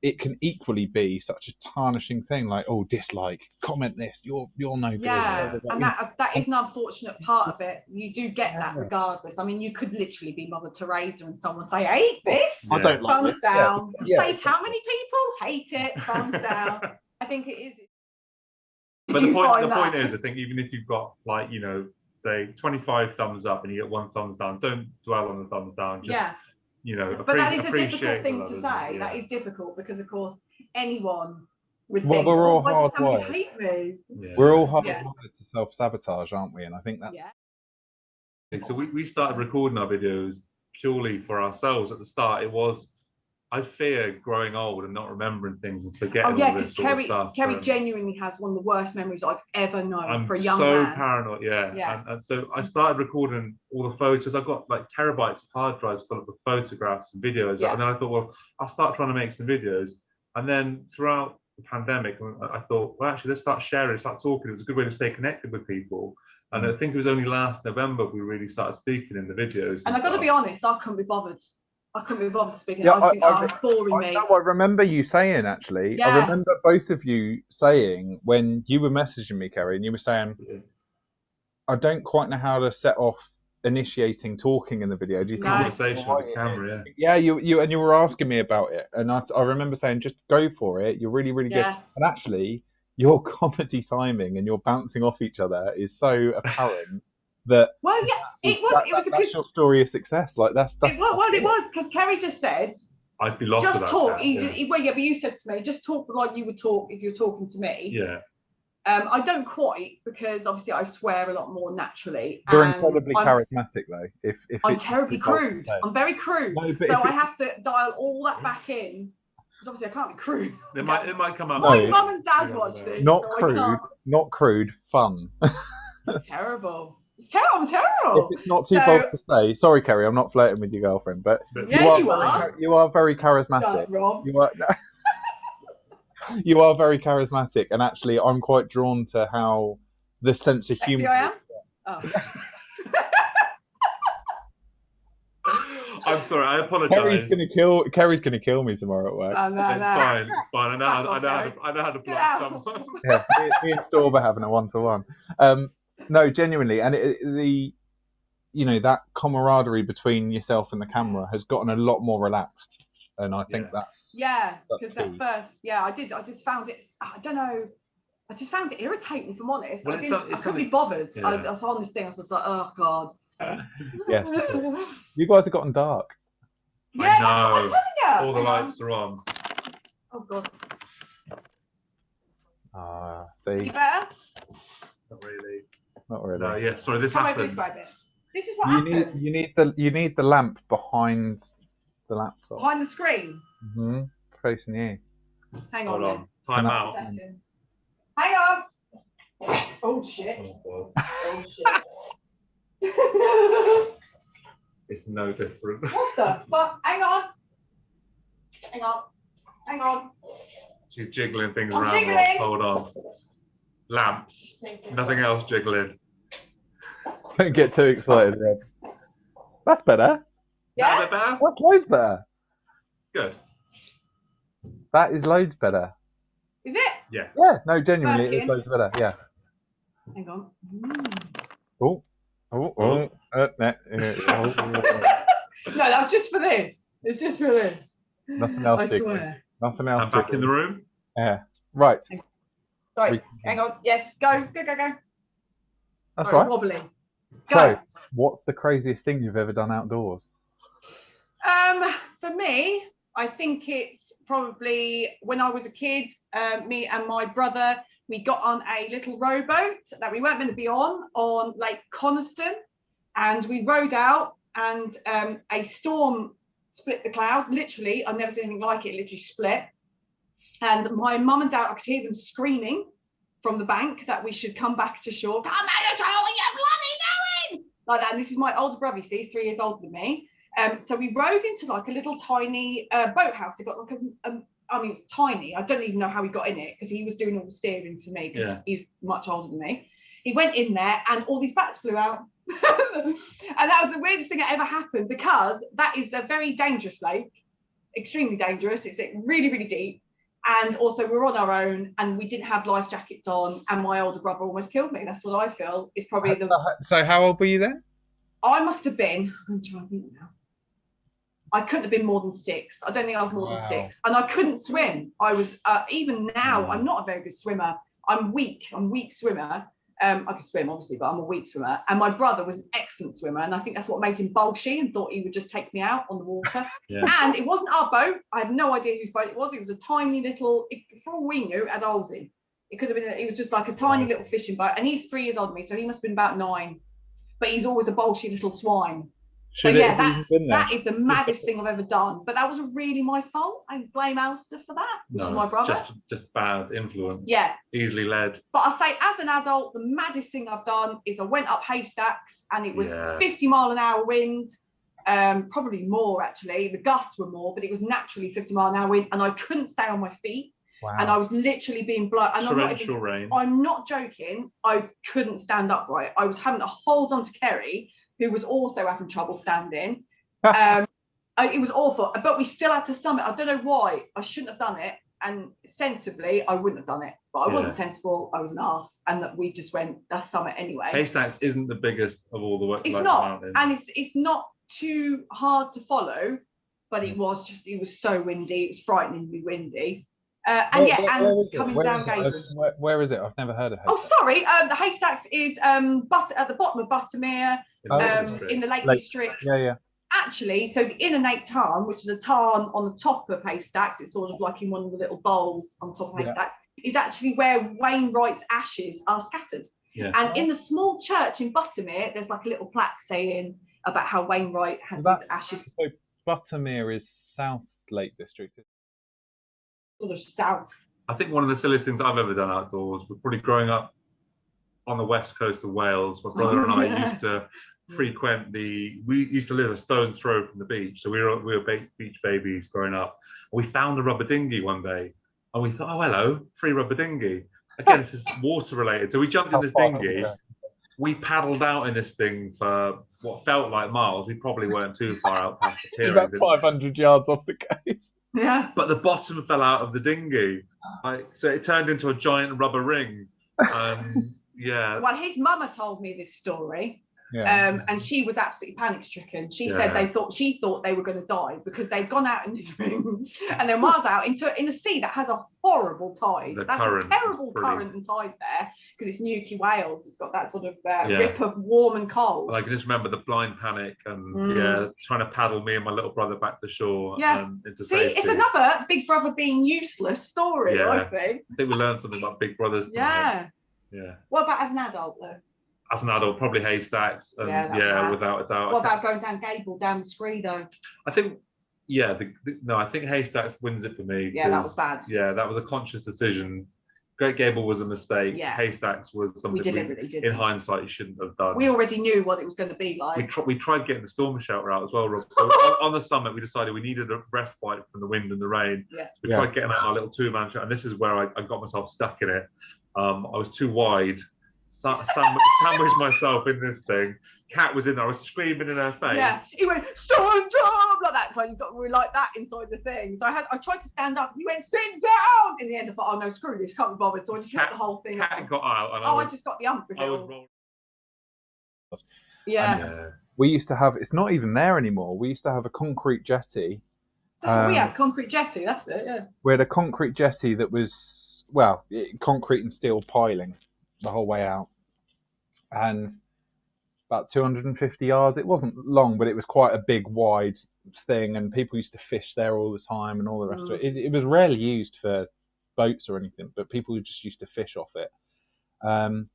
it can equally be such a tarnishing thing, like, oh, dislike, comment this, you're no good. Yeah, and that is an unfortunate part of it. You do get that regardless. I mean, you could literally be Mother Teresa and someone say, I hate this. I don't like thumbs down. Saved how many people? Hate it. Thumbs down. I think it is. But the point is, I think even if you've got say 25 thumbs up and you get 1 thumbs down, don't dwell on the thumbs down. Just, but that is a difficult thing to say. That is difficult because, of course, anyone would think, we're all why does somebody hardwired. hate me? We're all hardwired to self-sabotage, aren't we? And I think that's... So we started recording our videos purely for ourselves. At the start, it was, I fear growing old and not remembering things and forgetting all this sort of stuff. Kerry genuinely has one of the worst memories I've ever known for a young man. I'm so paranoid, and so I started recording all the photos. I've got like terabytes of hard drives full of the photographs and videos. And then I thought, well, I'll start trying to make some videos. And then throughout the pandemic, I thought, well, actually, let's start sharing, start talking. It was a good way to stay connected with people. And I think it was only last November we really started speaking in the videos. And I've got to be honest, I couldn't be bothered. I couldn't be bothered speaking. I was thinking, it's boring me. I remember you saying, actually. I remember both of you saying when you were messaging me, Ceri, and you were saying, I don't quite know how to set off initiating talking in the video. Do you think conversation with the camera? You were asking me about it, and I remember saying, just go for it. You're really, really good. And actually, your comedy timing and your bouncing off each other is so apparent. That it was a good story of success. Like it was because Ceri just said, I'd be lost. Just talk. But you said to me, just talk like you would talk if you're talking to me. Yeah. I don't quite, because obviously I swear a lot more naturally. You're incredibly charismatic, though. If I'm terribly crude. I'm very crude. No, so I have to dial all that back in. Because obviously I can't be crude. It might come up. My mum and dad watch this. Not crude. Not crude. Fun. Terrible. It's terrible. I'm terrible. If it's not too bold to say. Sorry, Kerry. I'm not flirting with your girlfriend, but yeah, you are very charismatic. You are. You are very charismatic, and actually, I'm quite drawn to how the sense of humour. I am. Oh. I'm sorry. I apologise. Kerry's gonna kill me tomorrow at work. It's fine. It's fine. I know how to block someone. Yeah, me and Storb are having a 1-to-1. No, genuinely, and that camaraderie between yourself and the camera has gotten a lot more relaxed. And I think that's because at first, I just found it. I don't know. I just found it irritating, if I'm honest. Well, I couldn't be bothered. Yeah. I was on this thing. I was just like, oh god. Yes. You guys have gotten dark. Yeah, I know. All the lights are on. Oh god. See. You better? Not really. No, yeah. Sorry, this happened. This is what happened. You need the lamp behind the laptop. Behind the screen? Mm-hmm. Facing you. Hang on. Hold on. Time out. Hang on. Oh shit. Oh shit. It's no different. What the fuck? Hang on. She's jiggling things around. Hold on. Lamps. Nothing else jiggling. Don't get too excited, Rob. That's better. Yeah, that better? That's loads better. Good. That is loads better. Is it? Yeah. Yeah. No, genuinely, it is loads better. Yeah. Hang on. Oh. No, that's just for this. It's just for this. Nothing else. I swear. Nothing else. I'm back in the room. Yeah. Right. Sorry. Hang on. Yes. Go. That's right. Wobbly. So, what's the craziest thing you've ever done outdoors? For me, I think it's probably when I was a kid, me and my brother, we got on a little rowboat that we weren't meant to be on Lake Coniston, and we rowed out, and a storm split the cloud. Literally, I've never seen anything like it. Literally split, and my mum and dad, I could hear them screaming from the bank that we should come back to shore. Come back to shore, what you bloody doing? Like that. And this is my older brother, you see, he's 3 years older than me. So we rowed into like a little tiny boathouse. They got like I mean, it's tiny. I don't even know how he got in it, because he was doing all the steering for me, because he's much older than me. He went in there and all these bats flew out. And that was the weirdest thing that ever happened, because that is a very dangerous lake, extremely dangerous. It's really, really deep. And also we're on our own and we didn't have life jackets on, and my older brother almost killed me. That's what I feel is probably So how old were you then? I must have been, I'm trying to think now. I couldn't have been more than 6. I don't think I was more than 6. And I couldn't swim. I was, even now, I'm not a very good swimmer. I'm weak swimmer. I can swim, obviously, but I'm a weak swimmer. And my brother was an excellent swimmer. And I think that's what made him bolshy and thought he would just take me out on the water. And it wasn't our boat. I have no idea whose boat it was. It was a tiny little, for all we knew, at Outdoorsy. It could have been, it was just like a tiny little fishing boat. And he's 3 years older than me, so he must have been about 9. But he's always a bolshy little swine. So yeah, that is the maddest thing I've ever done. But that wasn't really my fault. I blame Alistair for that, which is my brother. Just bad influence. Yeah. Easily led. But I say, as an adult, the maddest thing I've done is I went up haystacks, and it was 50-mile-an-hour wind. Probably more, actually. The gusts were more, but it was naturally 50-mile-an-hour wind, and I couldn't stay on my feet. Wow. And I was literally being blown. Torrential rain. I'm not joking. I couldn't stand upright. I was having to hold on to Ceri, who was also having trouble standing. It was awful, but we still had to summit. I don't know why. I shouldn't have done it, and sensibly, I wouldn't have done it. But I wasn't sensible. I was an arse, and that we just went, let's summit anyway. Haystacks isn't the biggest of all the it's not, mountains. And it's not too hard to follow, but it was so windy. It was frighteningly windy. And coming down Gables. Where is it? I've never heard of it. Oh, sorry. The Haystacks is at the bottom of Buttermere, in the Lake District. Yeah. actually, so the innate tarn, which is a tarn on the top of haystacks, it's sort of like in one of the little bowls on top of haystacks, is actually where Wainwright's ashes are scattered. Yeah. And in the small church in Buttermere, there's like a little plaque saying about how Wainwright had his ashes. So Buttermere is South Lake District. Sort of south. I think one of the silliest things I've ever done outdoors was probably growing up on the west coast of Wales. My brother and I used to frequent we used to live a stone's throw from the beach, so we were beach babies growing up. We found a rubber dinghy one day, and we thought, oh hello, free rubber dinghy. Again, this is water related. So we jumped in this dinghy. We paddled out in this thing for what felt like miles. We probably weren't too far out past the pier. About 500 yards off the coast. Yeah. But the bottom fell out of the dinghy, so it turned into a giant rubber ring. Yeah. Well, his mama told me this story. Yeah. And she was absolutely panic stricken. She said she thought they were going to die because they'd gone out in this ring and then miles out in a sea that has a horrible tide. That's a terrible current and tide there because it's Nuki Wales. It's got that sort of rip of warm and cold. Well, I can just remember the blind panic and trying to paddle me and my little brother back to shore. Into safety. It's another Big Brother being useless story. I think we learned something about Big Brothers tonight. Yeah. What about as an adult though? As an adult, probably haystacks, and without a doubt. What about going down Gable, down the Scree though? I think, I think haystacks wins it for me. Yeah, that was bad. Yeah, that was a conscious decision. Great Gable was a mistake. Yeah. Haystacks was something in hindsight you shouldn't have done. We already knew what it was going to be like. We tried getting the storm shelter out as well, Rob. So on the summit, we decided we needed a respite from the wind and the rain. Yeah. So we tried getting out our little 2-man shelter, and this is where I got myself stuck in it. I was too wide. Sandwiched myself in this thing. Kat was in there. I was screaming in her face. Yeah, he went stand up like that. So we like that inside the thing. So I tried to stand up. He went sit down. In the end, I thought, oh no, screw this, can't be bothered. So I just let the whole thing. Kat got out. And I just got the ump with it. Yeah. We used to have. It's not even there anymore. We used to have a concrete jetty. We had concrete jetty. That's it. Yeah. We had a concrete jetty that was concrete and steel piling the whole way out, and about 250 yards. It wasn't long, but it was quite a big, wide thing, and people used to fish there all the time and all the rest of it. It was rarely used for boats or anything, but people just used to fish off it. And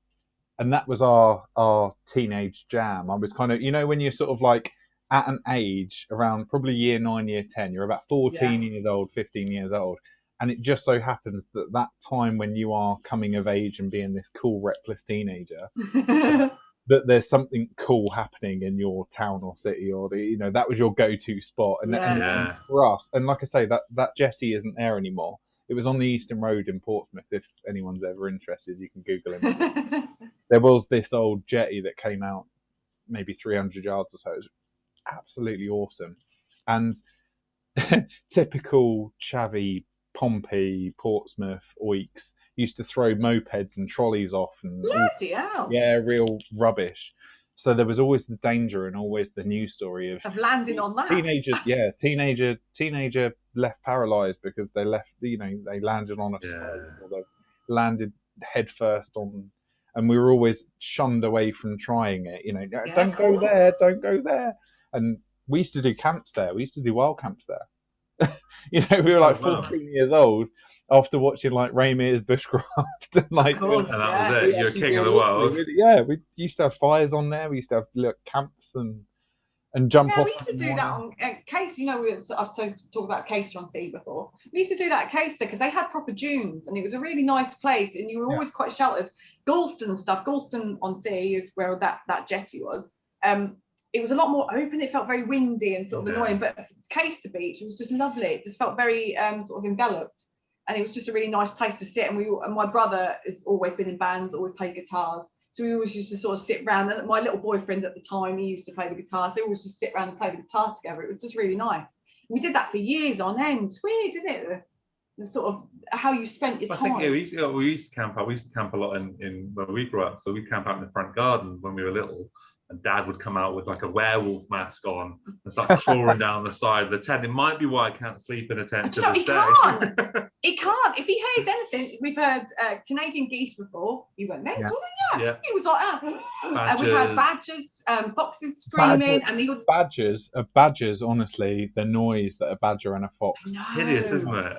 that was our teenage jam. I was kind of, when you're sort of like at an age around probably year 9, year 10, you're about 14 years old, 15 years old. And it just so happens that time when you are coming of age and being this cool, reckless teenager, that there's something cool happening in your town or city, or that was your go-to spot. And for us, and like I say, that jetty isn't there anymore. It was on the Eastern Road in Portsmouth. If anyone's ever interested, you can Google it. There was this old jetty that came out maybe 300 yards or so. It was absolutely awesome. And typical chavvy Pompey, Portsmouth, oiks used to throw mopeds and trolleys off and bloody hell. Yeah, real rubbish. So there was always the danger and always the news story of landing on that. Teenager left paralysed because they left, they landed on a slope, or they landed head first on, and we were always shunned away from trying it. Don't go there. And we used to do camps there. We used to do wild camps there. We were like 14 years old after watching like Ramir's Bushcraft and like and that was it. You're king of the world. We used to have fires on there. We used to have camps and jump off. We used to do that on Case. I've talked about Case on sea before. We used to do that at Case because they had proper dunes and it was a really nice place and you were always quite sheltered. Galston on sea is where that jetty was. It was a lot more open. It felt very windy and sort of annoying, but Case to Beach, it was just lovely. It just felt very sort of enveloped, and it was just a really nice place to sit. And my brother has always been in bands, always played guitars, so we always used to sort of sit around. And my little boyfriend at the time, he used to play the guitar, so we always just sit around and play the guitar together. It was just really nice. And we did that for years on end. It's weird, isn't it? The sort of how you spent your time. I think we used to camp out. We used to camp a lot in where we grew up. So we camp out in the front garden when we were little. and Dad would come out with like a werewolf mask on and start clawing down the side of the tent. It might be why I can't sleep in a tent to this day. He can't. If he hears anything, we've heard Canadian geese before. He went mental, yeah. He was like that. And we've had badgers, foxes screaming, and he would... Badgers, honestly, the noise that a badger and a fox. Hideous, isn't it?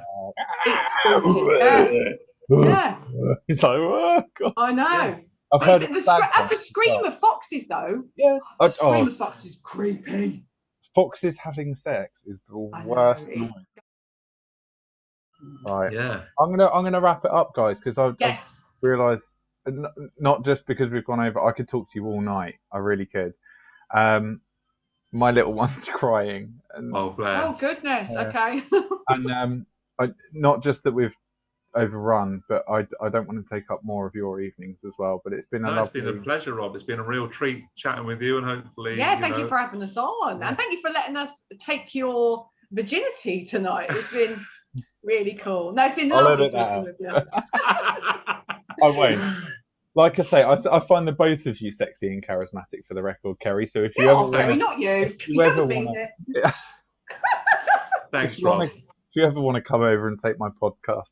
It's spooky. Yeah. It's like, oh God. I know. Yeah. I've heard the scream of foxes, though. Yeah. The scream of foxes is creepy. Foxes having sex is the worst noise. Right. Yeah. I'm gonna wrap it up, guys, because I've realised, not just because we've gone over, I could talk to you all night. I really could. My little one's crying. And, oh, bless. Oh, goodness. Okay. And not just that we've overrun, but I don't want to take up more of your evenings as well. But it's been it's been a pleasure, Rob. It's been a real treat chatting with you, and hopefully, thank you for having us on, and thank you for letting us take your virginity tonight. It's been really cool. No, it's been lovely talking with you. I won't. Like I say, I find the both of you sexy and charismatic, for the record, Ceri. So if you ever want, not you. You ever want it. Thanks, Rob. If you ever want to come over and take my podcast,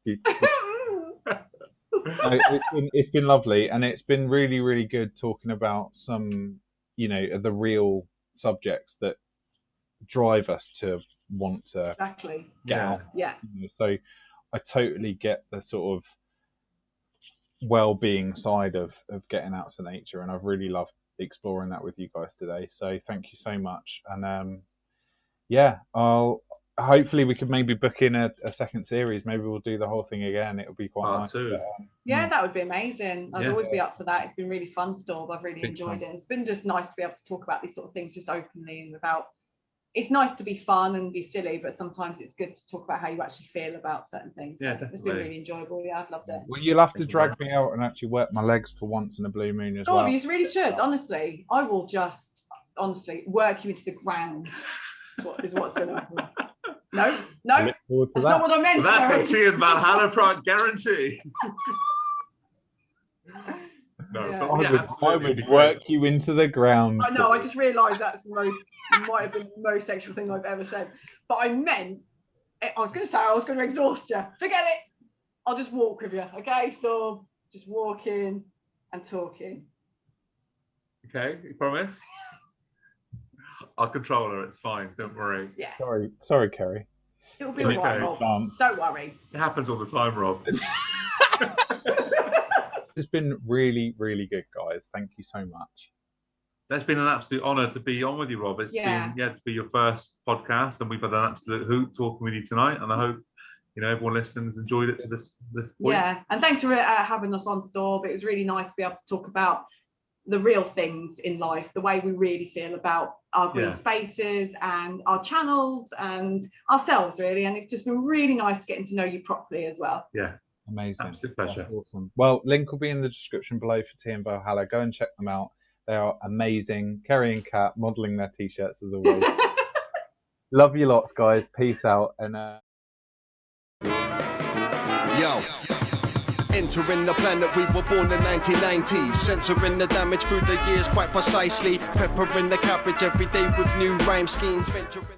it's been lovely, and it's been really, really good talking about some, the real subjects that drive us to want to get out. Yeah. So I totally get the sort of well-being side of getting out to nature, and I've really loved exploring that with you guys today. So thank you so much, and hopefully we could maybe book in a second series. Maybe we'll do the whole thing again. It'll be quite nice. That would be amazing. I'd always be up for that. It's been really fun, Storb. I've really enjoyed it. It's been just nice to be able to talk about these sort of things just openly and without... It's nice to be fun and be silly, but sometimes it's good to talk about how you actually feel about certain things. So it's been really enjoyable. Yeah, I've loved it. Well, you'll have to drag me out and actually work my legs for once in a blue moon as well. You really should. Honestly, I will just work you into the ground. Is what's going to happen. No, that's not what I meant. Well, that's a Tea In Valhalla product guarantee. I would work you into the ground. I know. I just realised might have been the most sexual thing I've ever said. But I meant, I was going to exhaust you. Forget it. I'll just walk with you. Okay, so just walking and talking. Okay, you promise? I'll control her. It's fine. Don't worry. Yeah. Sorry, Ceri. It'll be all right, Rob. Don't worry. It happens all the time, Rob. It's been really, really good, guys. Thank you so much. It's been an absolute honour to be on with you, Rob. It's been to be your first podcast, and we've had an absolute hoot talking with you tonight. And I hope everyone listening has enjoyed it to this point. Yeah, and thanks for having us on, Storb. It was really nice to be able to talk about the real things in life, the way we really feel about our green spaces and our channels and ourselves, really. And it's just been really nice getting to know you properly as well. Yeah. Amazing. Absolute pleasure. That's awesome. Well, link will be in the description below for Tea In Valhalla. Go and check them out. They are amazing. Ceri and Kat modelling their t-shirts as always. Love you lots, guys. Peace out. And Yo. Entering the planet we were born in 1990, censoring the damage through the years quite precisely, peppering the cabbage every day with new rhyme schemes, venturing